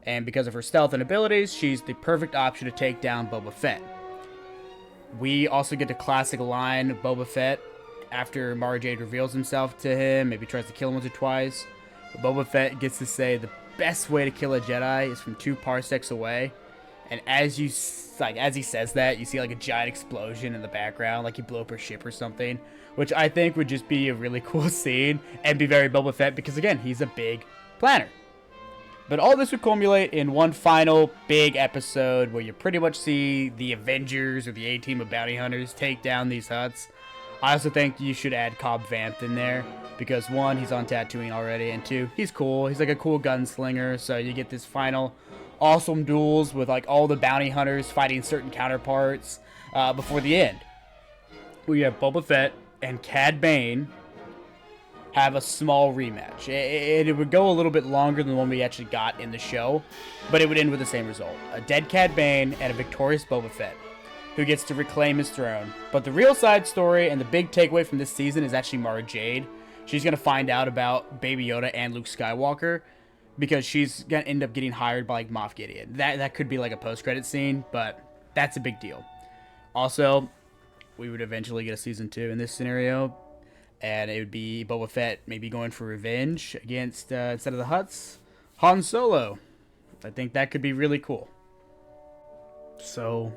And because of her stealth and abilities, she's the perfect option to take down Boba Fett. We also get the classic line of Boba Fett after Mara Jade reveals himself to him, maybe tries to kill him once or twice. But Boba Fett gets to say the best way to kill a Jedi is from 2 parsecs away. And as he says that, you see like a giant explosion in the background, like he blew up her ship or something, which I think would just be a really cool scene and be very Boba Fett, because again, he's a big planner. But all this would culminate in one final big episode where you pretty much see the Avengers, or the A-team of bounty hunters, take down these Hutts. I also think you should add Cobb Vanth in there, because 1, he's on Tatooine already, and 2, he's cool. He's like a cool gunslinger, so you get this final awesome duels with like all the bounty hunters fighting certain counterparts before the end. We have Boba Fett and Cad Bane have a small rematch. It would go a little bit longer than the one we actually got in the show, but it would end with the same result. A dead Cad Bane and a victorious Boba Fett, who gets to reclaim his throne. But the real side story and the big takeaway from this season is actually Mara Jade. She's going to find out about Baby Yoda and Luke Skywalker, because she's going to end up getting hired by like Moff Gideon. That could be like a post-credit scene, but that's a big deal. Also, we would eventually get a season 2 in this scenario, and it would be Boba Fett maybe going for revenge against, instead of the Hutts, Han Solo. I think that could be really cool. So,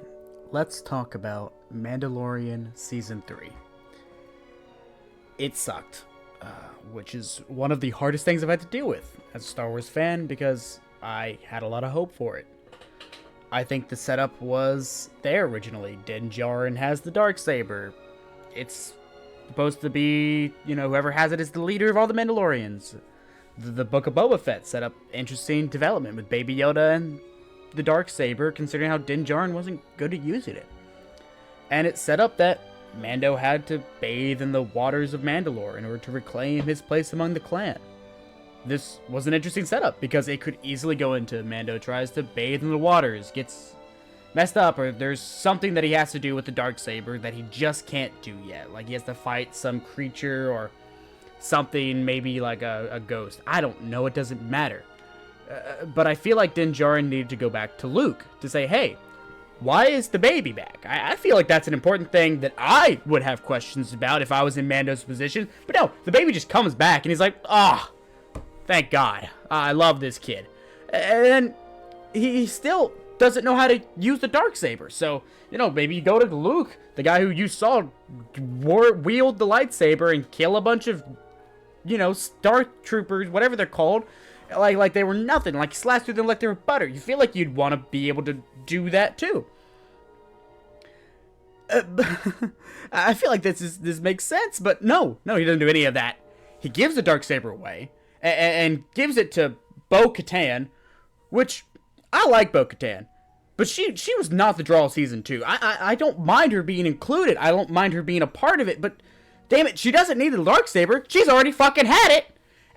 let's talk about Mandalorian Season 3. It sucked. Which is one of the hardest things I've had to deal with as a Star Wars fan, because I had a lot of hope for it. I think the setup was there originally. Din Djarin has the Darksaber. It's supposed to be, whoever has it is the leader of all the Mandalorians. The Book of Boba Fett set up interesting development with Baby Yoda and the Darksaber, considering how Din Djarin wasn't good at using it. And it set up that Mando had to bathe in the waters of Mandalore in order to reclaim his place among the clan. This was an interesting setup, because it could easily go into Mando tries to bathe in the waters, gets messed up, or there's something that he has to do with the Darksaber that he just can't do yet. Like he has to fight some creature or something, maybe like a ghost. I don't know, it doesn't matter. But I feel like Din Djarin needed to go back to Luke to say, hey, why is the baby back? I feel like that's an important thing that I would have questions about if I was in Mando's position. But no, the baby just comes back and he's like, thank God. I love this kid. And then he still doesn't know how to use the Darksaber. So, maybe you go to Luke, the guy who you saw wield the lightsaber and kill a bunch of, Star Troopers, whatever they're called. Like they were nothing. Like slash through them like they were butter. You feel like you'd want to be able to do that too. I feel like this makes sense, but no, he doesn't do any of that. He gives the Darksaber away and gives it to Bo-Katan, which I like Bo-Katan, but she was not the draw of season 2. I don't mind her being included. I don't mind her being a part of it, but damn it, she doesn't need the Darksaber. She's already fucking had it.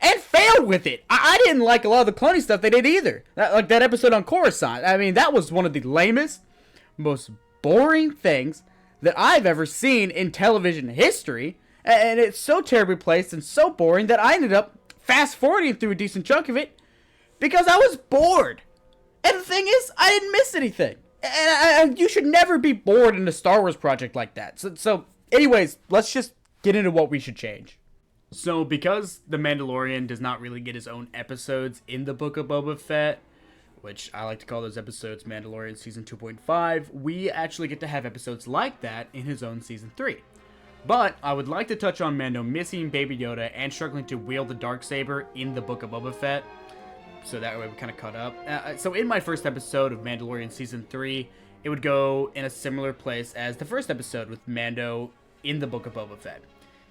And failed with it. I didn't like a lot of the cloning stuff they did either. Like that episode on Coruscant. I mean, that was one of the lamest, most boring things that I've ever seen in television history. And it's so terribly placed and so boring that I ended up fast-forwarding through a decent chunk of it because I was bored. And the thing is, I didn't miss anything. And you should never be bored in a Star Wars project like that. So Anyways, let's just get into what we should change. So, because The Mandalorian does not really get his own episodes in the Book of Boba Fett, which I like to call those episodes Mandalorian Season 2.5, we actually get to have episodes like that in his own Season 3. But I would like to touch on Mando missing Baby Yoda and struggling to wield the Darksaber in the Book of Boba Fett, so that way we kind of caught up. So in my first episode of Mandalorian Season 3, it would go in a similar place as the first episode with Mando in the Book of Boba Fett.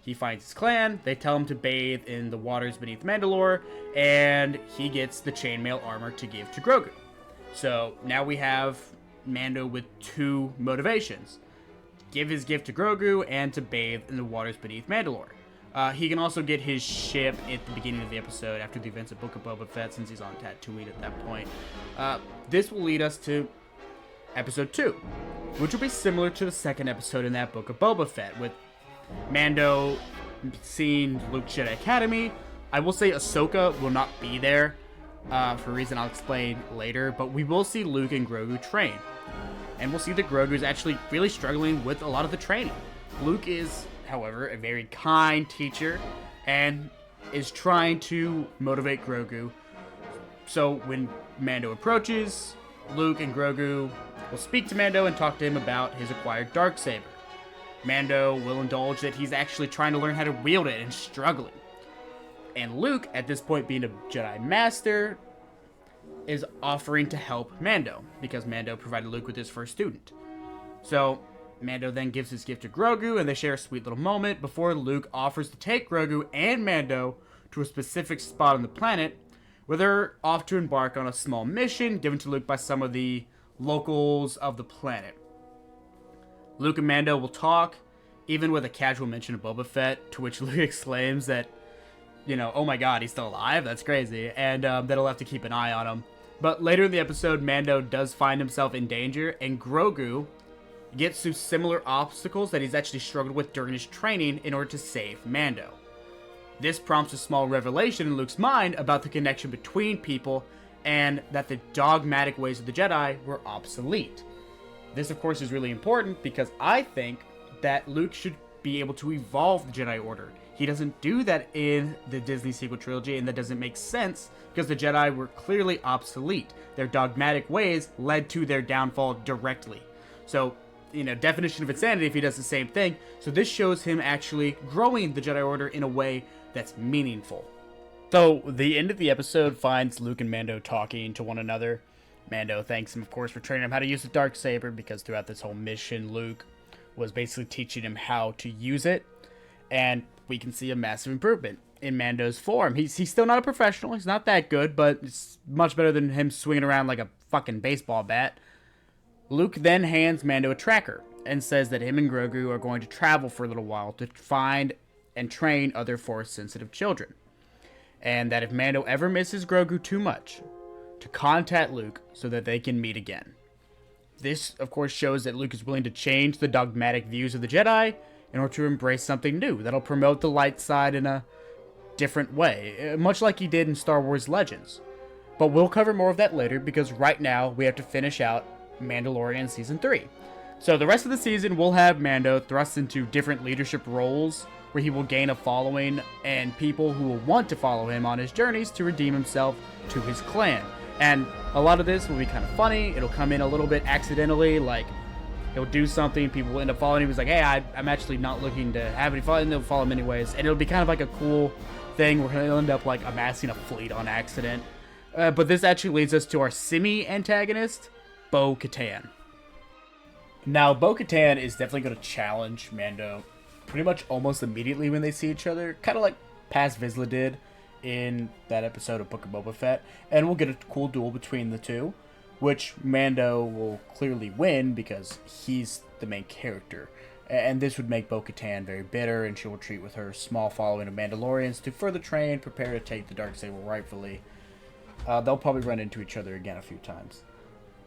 He finds his clan, they tell him to bathe in the waters beneath Mandalore, and he gets the chainmail armor to give to Grogu. So now we have Mando with two motivations: give his gift to Grogu and to bathe in the waters beneath Mandalore. He can also get his ship at the beginning of the episode after the events of Book of Boba Fett, since he's on Tatooine at that point. This will lead us to episode 2, which will be similar to the second episode in that Book of Boba Fett, with Mando seeing Luke's Jedi Academy. I will say Ahsoka will not be there for a reason I'll explain later, but we will see Luke and Grogu train. And we'll see that Grogu is actually really struggling with a lot of the training. Luke is, however, a very kind teacher and is trying to motivate Grogu. So when Mando approaches, Luke and Grogu will speak to Mando and talk to him about his acquired Darksaber. Mando will indulge that he's actually trying to learn how to wield it and struggling. And Luke, at this point being a Jedi Master, is offering to help Mando, because Mando provided Luke with his first student. So Mando then gives his gift to Grogu, and they share a sweet little moment before Luke offers to take Grogu and Mando to a specific spot on the planet, where they're off to embark on a small mission given to Luke by some of the locals of the planet. Luke and Mando will talk, even with a casual mention of Boba Fett, to which Luke exclaims that, oh my god, he's still alive? That's crazy. And that he'll have to keep an eye on him. But later in the episode, Mando does find himself in danger, and Grogu gets through similar obstacles that he's actually struggled with during his training in order to save Mando. This prompts a small revelation in Luke's mind about the connection between people, and that the dogmatic ways of the Jedi were obsolete. This, of course, is really important because I think that Luke should be able to evolve the Jedi Order. He doesn't do that in the Disney sequel trilogy, and that doesn't make sense because the Jedi were clearly obsolete. Their dogmatic ways led to their downfall directly. So, definition of insanity if he does the same thing. So this shows him actually growing the Jedi Order in a way that's meaningful. So the end of the episode finds Luke and Mando talking to one another. Mando thanks him, of course, for training him how to use the Darksaber, because throughout this whole mission, Luke was basically teaching him how to use it. And we can see a massive improvement in Mando's form. He's still not a professional. He's not that good, but it's much better than him swinging around like a fucking baseball bat. Luke then hands Mando a tracker and says that him and Grogu are going to travel for a little while to find and train other Force-sensitive children. And that if Mando ever misses Grogu too much, to contact Luke so that they can meet again. This, of course, shows that Luke is willing to change the dogmatic views of the Jedi in order to embrace something new that'll promote the light side in a different way, much like he did in Star Wars Legends. But we'll cover more of that later, because right now we have to finish out Mandalorian Season 3. So the rest of the season, we'll have Mando thrust into different leadership roles, where he will gain a following and people who will want to follow him on his journeys to redeem himself to his clan. And a lot of this will be kind of funny. It'll come in a little bit accidentally, like he'll do something, people will end up following him. He's like, hey, I'm actually not looking to have any fun, and they'll follow him anyways. And it'll be kind of like a cool thing where he'll end up like amassing a fleet on accident. But this actually leads us to our semi-antagonist, Bo-Katan. Now, Bo-Katan is definitely going to challenge Mando pretty much almost immediately when they see each other, kind of like Paz Vizsla did in that episode of Book of Boba Fett, and we'll get a cool duel between the two, which Mando will clearly win because he's the main character. And this would make Bo-Katan very bitter, and she will retreat with her small following of Mandalorians to further train, prepare to take the Darksaber rightfully. They'll probably run into each other again a few times.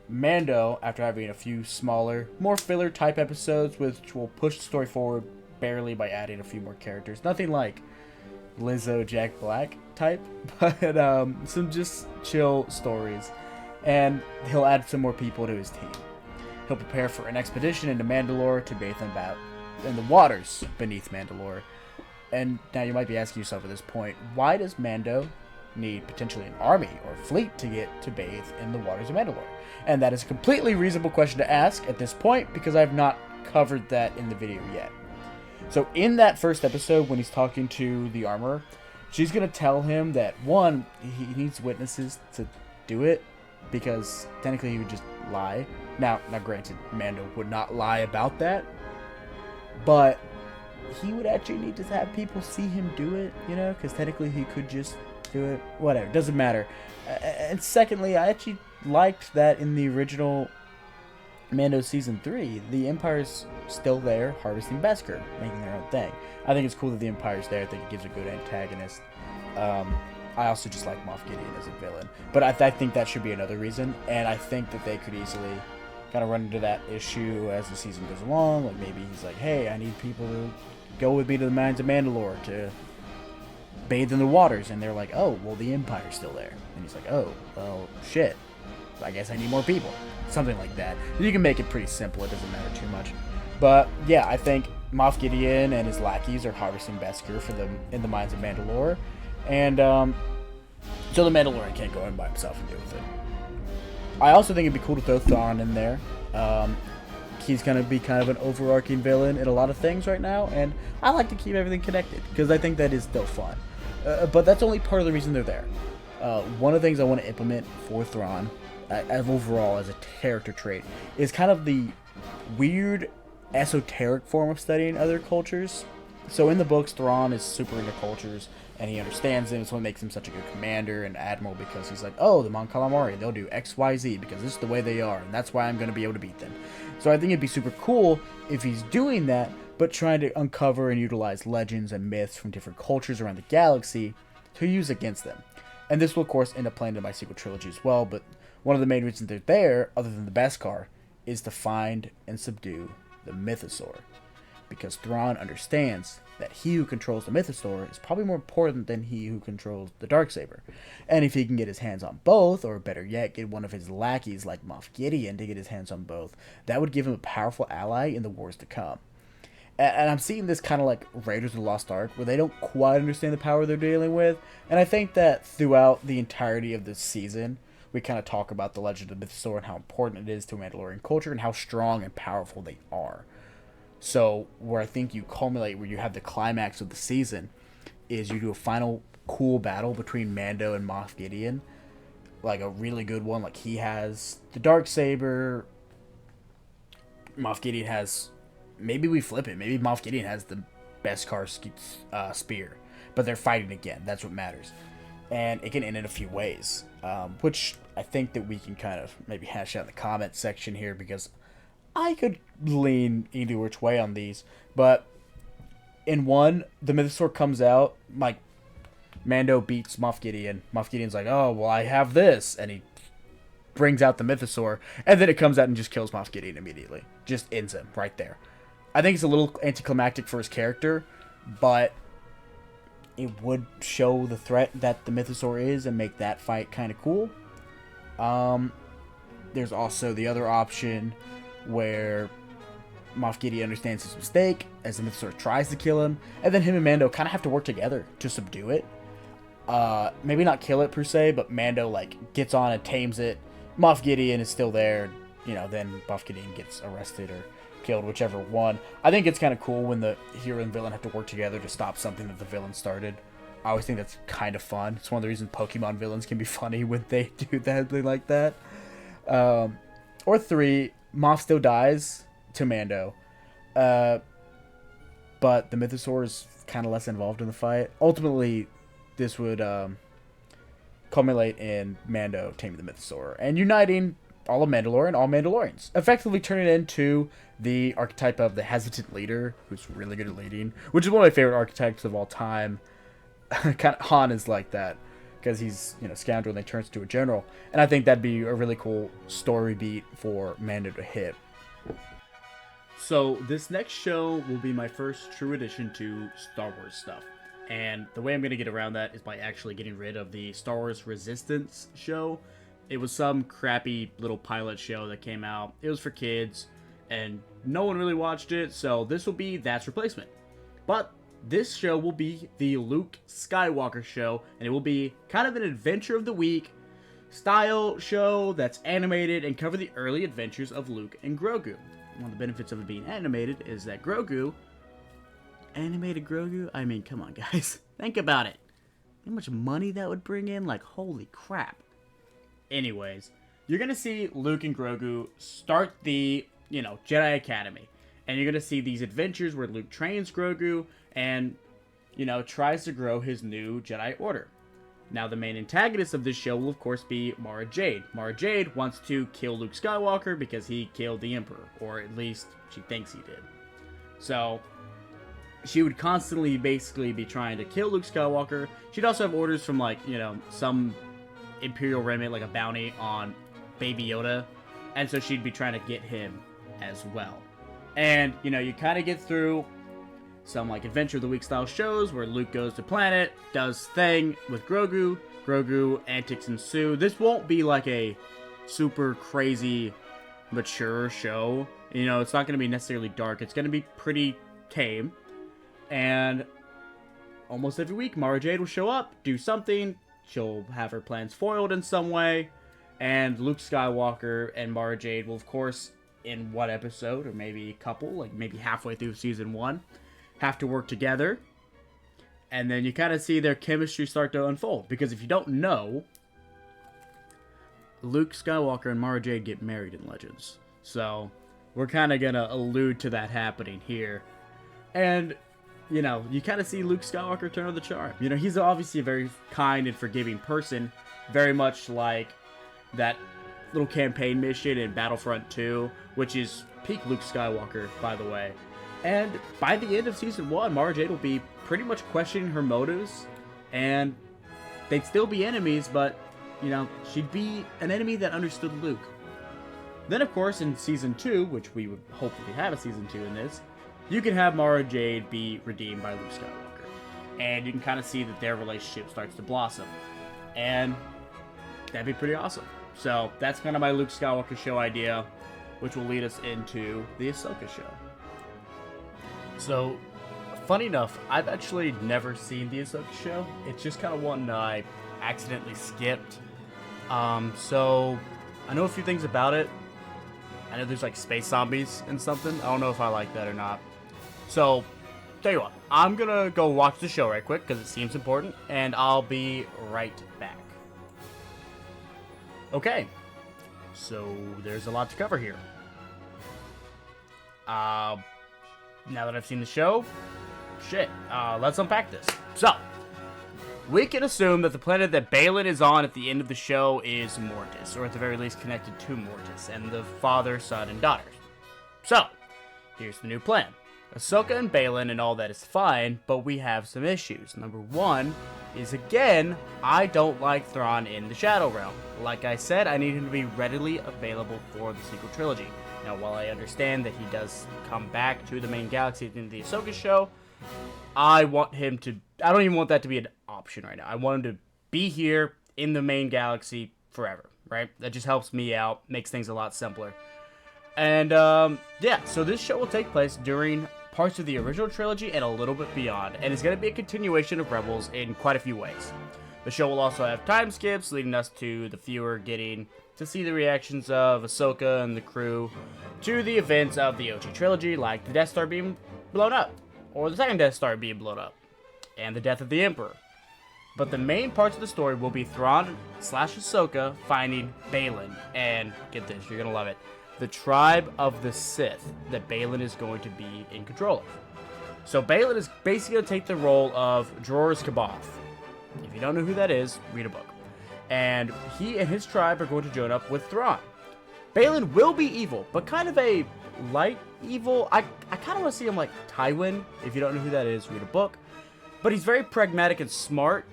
Mando, after having a few smaller, more filler type episodes, which will push the story forward barely by adding a few more characters. Nothing like Lizzo, Jack Black type, but some just chill stories. And he'll add some more people to his team. He'll prepare for an expedition into Mandalore to bathe in the waters beneath Mandalore. And now you might be asking yourself at this point, why does Mando need potentially an army or fleet to get to bathe in the waters of Mandalore? And that is a completely reasonable question to ask at this point, because I have not covered that in the video yet. So in that first episode, when he's talking to the armorer, she's going to tell him that, one, he needs witnesses to do it, because technically he would just lie. Now granted, Mando would not lie about that, but he would actually need to have people see him do it, you know, because technically he could just do it. Whatever, doesn't matter. And secondly, I actually liked that in the original Mando Season 3, the Empire's still there, harvesting Beskar, making their own thing. I think it's cool that the Empire's there. I think it gives a good antagonist. I also just like Moff Gideon as a villain. But I think that should be another reason, and I think that they could easily kind of run into that issue as the season goes along. Like, maybe he's like, hey, I need people to go with me to the mines of Mandalore to bathe in the waters. And they're like, oh, well, the Empire's still there. And he's like, oh, well, shit. I guess I need more people. Something like that. You can make it pretty simple. It doesn't matter too much. But, yeah, I think Moff Gideon and his lackeys are harvesting Beskar for them in the mines of Mandalore. And, so the Mandalorian can't go in by himself and deal with it. I also think it'd be cool to throw Thrawn in there. He's going to be kind of an overarching villain in a lot of things right now, and I like to keep everything connected, because I think that is still fun. But that's only part of the reason they're there. One of the things I want to implement for Thrawn, overall as a character trait, is kind of the weird, esoteric form of studying other cultures. So in the books, Thrawn is super into cultures, and he understands them. It's what makes him such a good commander and admiral, because he's like, oh, the Mon Calamari, they'll do X, Y, Z, because this is the way they are, and that's why I'm going to be able to beat them. So I think it'd be super cool if he's doing that, but trying to uncover and utilize legends and myths from different cultures around the galaxy to use against them. And this will, of course, end up playing in my sequel trilogy as well, but one of the main reasons they're there, other than the Beskar, is to find and subdue the Mythosaur. Because Thrawn understands that he who controls the Mythosaur is probably more important than he who controls the Darksaber. And if he can get his hands on both, or better yet, get one of his lackeys like Moff Gideon to get his hands on both, that would give him a powerful ally in the wars to come. And I'm seeing this kind of like Raiders of the Lost Ark, where they don't quite understand the power they're dealing with. And I think that throughout the entirety of this season, we kind of talk about the legend of the Mythosaur and how important it is to Mandalorian culture and how strong and powerful they are. So, where I think you culminate, where you have the climax of the season, is you do a final cool battle between Mando and Moff Gideon. Like a really good one. Like, he has the Darksaber. Moff Gideon has... Maybe we flip it. Maybe Moff Gideon has the Beskar spear. But they're fighting again. That's what matters. And it can end in a few ways. Which I think that we can kind of maybe hash out in the comment section here, because I could lean either which way on these, but in one, the Mythosaur comes out, like, Mando beats Moff Gideon. Moff Gideon's like, oh, well, I have this, and he brings out the Mythosaur, and then it comes out and just kills Moff Gideon immediately. Just ends him right there. I think it's a little anticlimactic for his character, but it would show the threat that the Mythosaur is and make that fight kind of cool. There's also the other option where Moff Gideon understands his mistake as the Mythosaur tries to kill him, and then him and Mando kind of have to work together to subdue it. Maybe not kill it per se, but Mando like gets on and tames it. Moff Gideon is still there, you know, then Moff Gideon gets arrested or killed, whichever one. I think it's kind of cool when the hero and villain have to work together to stop something that the villain started. I always think that's kind of fun. It's one of the reasons Pokemon villains can be funny when they do that, like that. Or 3, Moff still dies to Mando, but the Mythosaur is kind of less involved in the fight. Ultimately, this would culminate in Mando taming the Mythosaur and uniting all of Mandalore and all Mandalorians, effectively turning it into the archetype of the hesitant leader who's really good at leading, which is one of my favorite archetypes of all time. Kind of Han is like that, because he's, you know, scoundrel and then turns into a general, and I think that'd be a really cool story beat for Mando to hit. So this next show will be my first true addition to Star Wars stuff, and the way I'm going to get around that is by actually getting rid of the Star Wars Resistance show. It was some crappy little pilot show that came out. It was for kids, and no one really watched it, so this will be that's replacement. But this show will be the Luke Skywalker show, and it will be kind of an adventure of the week style show that's animated and cover the early adventures of Luke and Grogu. One of the benefits of it being animated is that animated Grogu, I mean, come on guys, think about it. How much money that would bring in, like holy crap. Anyways, you're gonna see Luke and Grogu start the, Jedi Academy. And you're gonna see these adventures where Luke trains Grogu and, tries to grow his new Jedi Order. Now, the main antagonist of this show will, of course, be Mara Jade. Mara Jade wants to kill Luke Skywalker because he killed the Emperor, or at least she thinks he did. So, she would constantly basically be trying to kill Luke Skywalker. She'd also have orders from, some Imperial remnant, like a bounty on Baby Yoda. And so she'd be trying to get him as well. And, you kind of get through some, Adventure of the Week style shows where Luke goes to planet, does thing with Grogu. Grogu, antics ensue. This won't be, a super crazy, mature show. It's not going to be necessarily dark. It's going to be pretty tame. And almost every week, Mara Jade will show up, do something. She'll have her plans foiled in some way. And Luke Skywalker and Mara Jade will, of course, in one episode, or maybe a couple, maybe halfway through season 1, have to work together. And then you kind of see their chemistry start to unfold. Because if you don't know, Luke Skywalker and Mara Jade get married in Legends. So, we're kind of going to allude to that happening here. And, you kind of see Luke Skywalker turn on the charm. He's obviously a very kind and forgiving person. Very much like that little campaign mission in Battlefront 2, which is peak Luke Skywalker, by the way. And by the end of Season 1, Mara Jade will be pretty much questioning her motives, and they'd still be enemies, but, she'd be an enemy that understood Luke. Then, of course, in Season 2, which we would hopefully have a Season 2 in this, you can have Mara Jade be redeemed by Luke Skywalker. And you can kind of see that their relationship starts to blossom. And that'd be pretty awesome. So, that's kind of my Luke Skywalker show idea, which will lead us into the Ahsoka show. So, funny enough, I've actually never seen the Ahsoka show. It's just kind of one I accidentally skipped. So, I know a few things about it. I know there's space zombies and something. I don't know if I like that or not. So, tell you what, I'm gonna go watch the show right quick because it seems important, and I'll be right back. Okay, so there's a lot to cover here. Now that I've seen the show, let's unpack this. So, we can assume that the planet that Baylan is on at the end of the show is Mortis, or at the very least connected to Mortis, and the father, son, and daughters. So, here's the new plan. Ahsoka and Baylan and all that is fine, but we have some issues. Number one is, again, I don't like Thrawn in the Shadow Realm. Like I said, I need him to be readily available for the sequel trilogy. Now, while I understand that he does come back to the main galaxy at the end of the Ahsoka show, I don't even want that to be an option right now. I want him to be here in the main galaxy forever, right? That just helps me out, makes things a lot simpler. And, so this show will take place during parts of the original trilogy and a little bit beyond, and it's going to be a continuation of Rebels in quite a few ways. The show will also have time skips, leading us to the viewer getting to see the reactions of Ahsoka and the crew to the events of the OG trilogy, like the Death Star being blown up, or the second Death Star being blown up, and the death of the Emperor. But the main parts of the story will be Thrawn/Ahsoka finding Baylan, and get this, you're going to love it, the tribe of the Sith that Baylan is going to be in control of. So Baylan is basically going to take the role of Dror's Kaboth. If you don't know who that is, read a book. And he and his tribe are going to join up with Thrawn. Baylan will be evil, but kind of a light evil. I kind of want to see him like Tywin. If you don't know who that is, read a book. But he's very pragmatic and smart.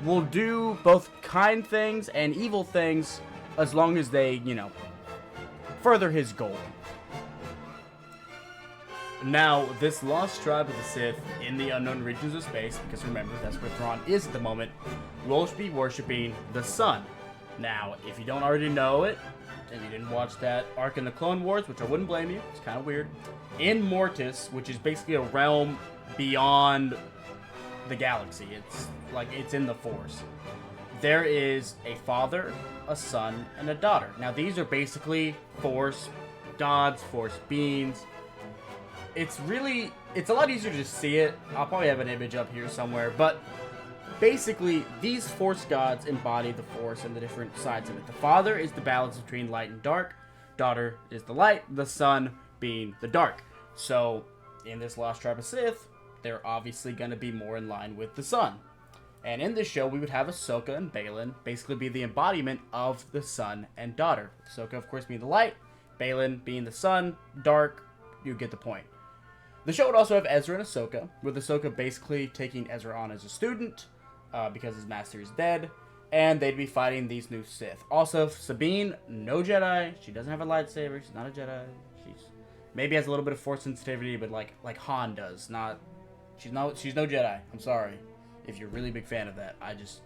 Will do both kind things and evil things as long as they, further his goal. Now, this lost tribe of the Sith in the unknown regions of space, because remember, that's where Thrawn is at the moment, will be worshipping the sun. Now, if you don't already know it, if you didn't watch that arc in the Clone Wars, which I wouldn't blame you, it's kind of weird, in Mortis, which is basically a realm beyond the galaxy, it's in the Force, there is a father, a son, and a daughter. Now, these are basically Force gods, Force beings. It's a lot easier to see it. I'll probably have an image up here somewhere, but basically, these Force gods embody the Force and the different sides of it. The father is the balance between light and dark. Daughter is the light. The son being the dark. So, in this Lost Tribe of Sith, they're obviously going to be more in line with the son. And in this show, we would have Ahsoka and Baylan basically be the embodiment of the son and daughter. Ahsoka, of course, being the light. Baylan being the sun, dark. You get the point. The show would also have Ezra and Ahsoka, with Ahsoka basically taking Ezra on as a student, because his master is dead, and they'd be fighting these new Sith. Also, Sabine, no Jedi. She doesn't have a lightsaber. She's not a Jedi. She's maybe has a little bit of Force sensitivity, but like Han does. She's no Jedi. I'm sorry if you're a really big fan of that. I just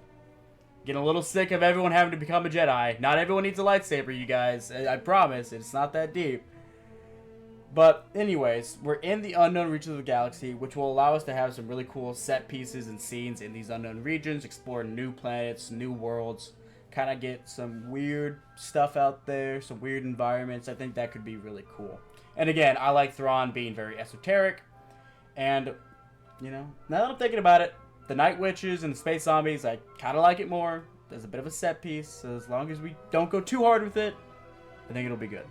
get a little sick of everyone having to become a Jedi. Not everyone needs a lightsaber, you guys. I promise. It's not that deep. But anyways, we're in the unknown reaches of the galaxy, which will allow us to have some really cool set pieces and scenes in these unknown regions, explore new planets, new worlds, kind of get some weird stuff out there, some weird environments. I think that could be really cool. And again, I like Thrawn being very esoteric, and, you know, now that I'm thinking about it, the Night Witches and the Space Zombies, I kind of like it more. There's a bit of a set piece, so as long as we don't go too hard with it, I think it'll be good.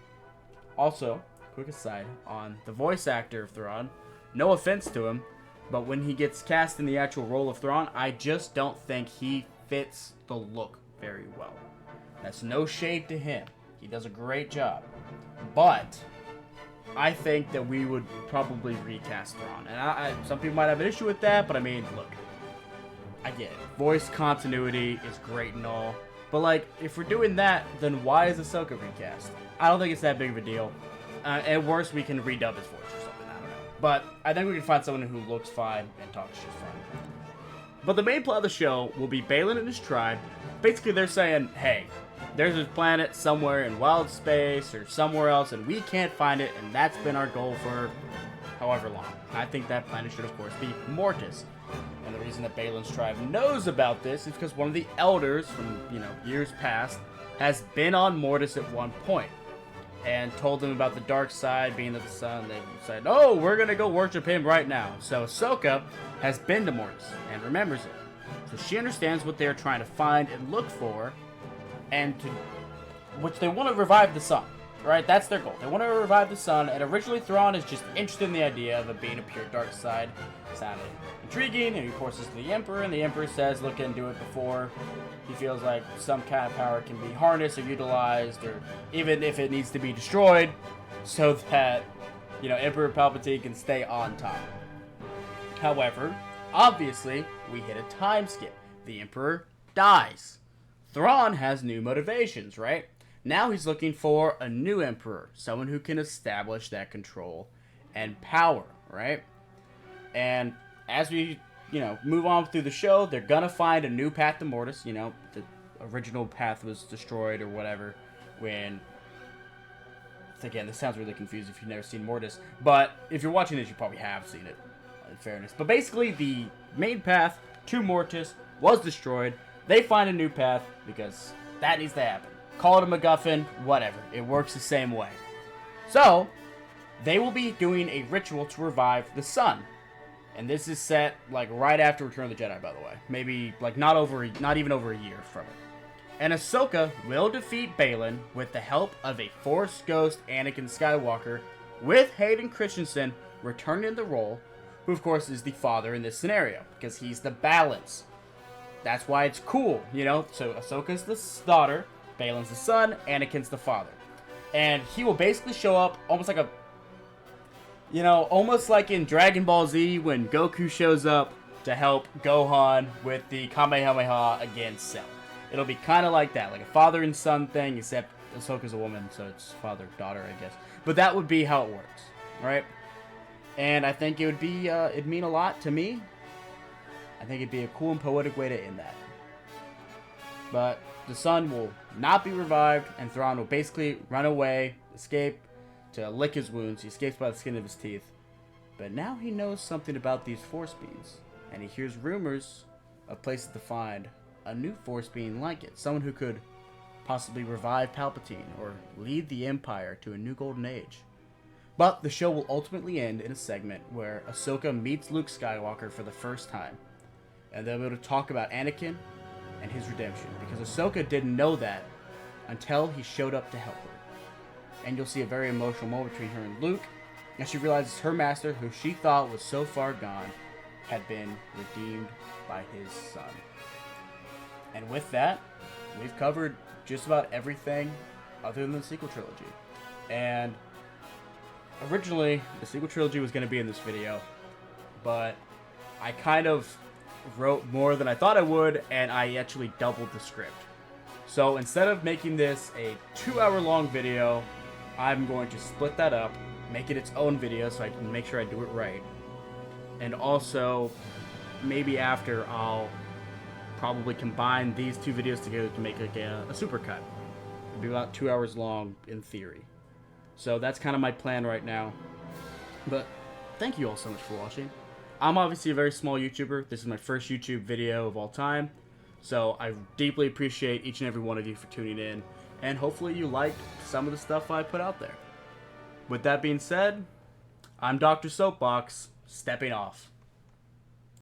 Also, quick aside on the voice actor of Thrawn, no offense to him, but when he gets cast in the actual role of Thrawn, I just don't think he fits the look very well. That's no shade to him. He does a great job. But I think that we would probably recast Thrawn. And some people might have an issue with that, but I mean, look, I get it. Voice continuity is great and all. But like, if we're doing that, then why is Ahsoka recast? I don't think it's that big of a deal. At worst, we can redub his voice or something, I don't know. But I think we can find someone who looks fine and talks just fine. But the main plot of the show will be Baylan and his tribe. Basically, they're saying, hey, there's this planet somewhere in wild space or somewhere else, and we can't find it, and that's been our goal for however long. I think that planet should, of course, be Mortis. And the reason that Baylan's tribe knows about this is because one of the elders from, years past has been on Mortis at one point and told them about the dark side, being that the sun. They said, oh, we're going to go worship him right now. So Ahsoka has been to Mortis and remembers it. So she understands what they're trying to find and look for, which they want to revive the sun. Right? That's their goal. They want to revive the sun, and originally Thrawn is just interested in the idea of it being a pure dark side. Sounded intriguing, and he forces to the Emperor, and the Emperor says, look into it before he feels like some kind of power can be harnessed or utilized, or even if it needs to be destroyed, so that, Emperor Palpatine can stay on top. However, obviously, we hit a time skip. The Emperor dies. Thrawn has new motivations, right? Now he's looking for a new emperor, someone who can establish that control and power, right? And as we, move on through the show, they're gonna find a new path to Mortis. The original path was destroyed or whatever when... Again, this sounds really confusing if you've never seen Mortis, but if you're watching this, you probably have seen it, in fairness. But basically, the main path to Mortis was destroyed. They find a new path because that needs to happen. Call it a MacGuffin, whatever. It works the same way. So, they will be doing a ritual to revive the sun. And this is set, right after Return of the Jedi, by the way. Maybe, not even over a year from it. And Ahsoka will defeat Baylan with the help of a Force Ghost Anakin Skywalker, with Hayden Christensen returning the role, who of course is the father in this scenario, because he's the balance. That's why it's cool, So Ahsoka's the daughter, Baylan's the son, Anakin's the father. And he will basically show up almost like almost like in Dragon Ball Z when Goku shows up to help Gohan with the Kamehameha against Cell. It'll be kind of like that, like a father and son thing, except Ahsoka's a woman, so it's father-daughter, I guess. But that would be how it works, right? And I think it'd mean a lot to me. I think it'd be a cool and poetic way to end that. But the son will not be revived, and Thrawn will basically run away, escape to lick his wounds. He escapes by the skin of his teeth. But now he knows something about these Force beings, and he hears rumors of places to find a new Force being like it. Someone who could possibly revive Palpatine or lead the Empire to a new golden age. But the show will ultimately end in a segment where Ahsoka meets Luke Skywalker for the first time, and they'll be able to talk about Anakin and his redemption, because Ahsoka didn't know that until he showed up to help her. And you'll see a very emotional moment between her and Luke, and she realizes her master, who she thought was so far gone, had been redeemed by his son. And with that, we've covered just about everything other than the sequel trilogy. And originally, the sequel trilogy was going to be in this video, but I kind of wrote more than I thought I would, and I actually doubled the script. So instead of making this a 2-hour-long video, I'm going to split that up, make it its own video so I can make sure I do it right. And also, maybe after, I'll probably combine these two videos together to make like a supercut. It'll be about 2 hours long in theory. So that's kind of my plan right now. But thank you all so much for watching. I'm obviously a very small YouTuber. This is my first YouTube video of all time. So I deeply appreciate each and every one of you for tuning in. And hopefully you liked some of the stuff I put out there. With that being said, I'm Dr. Soapbox, stepping off.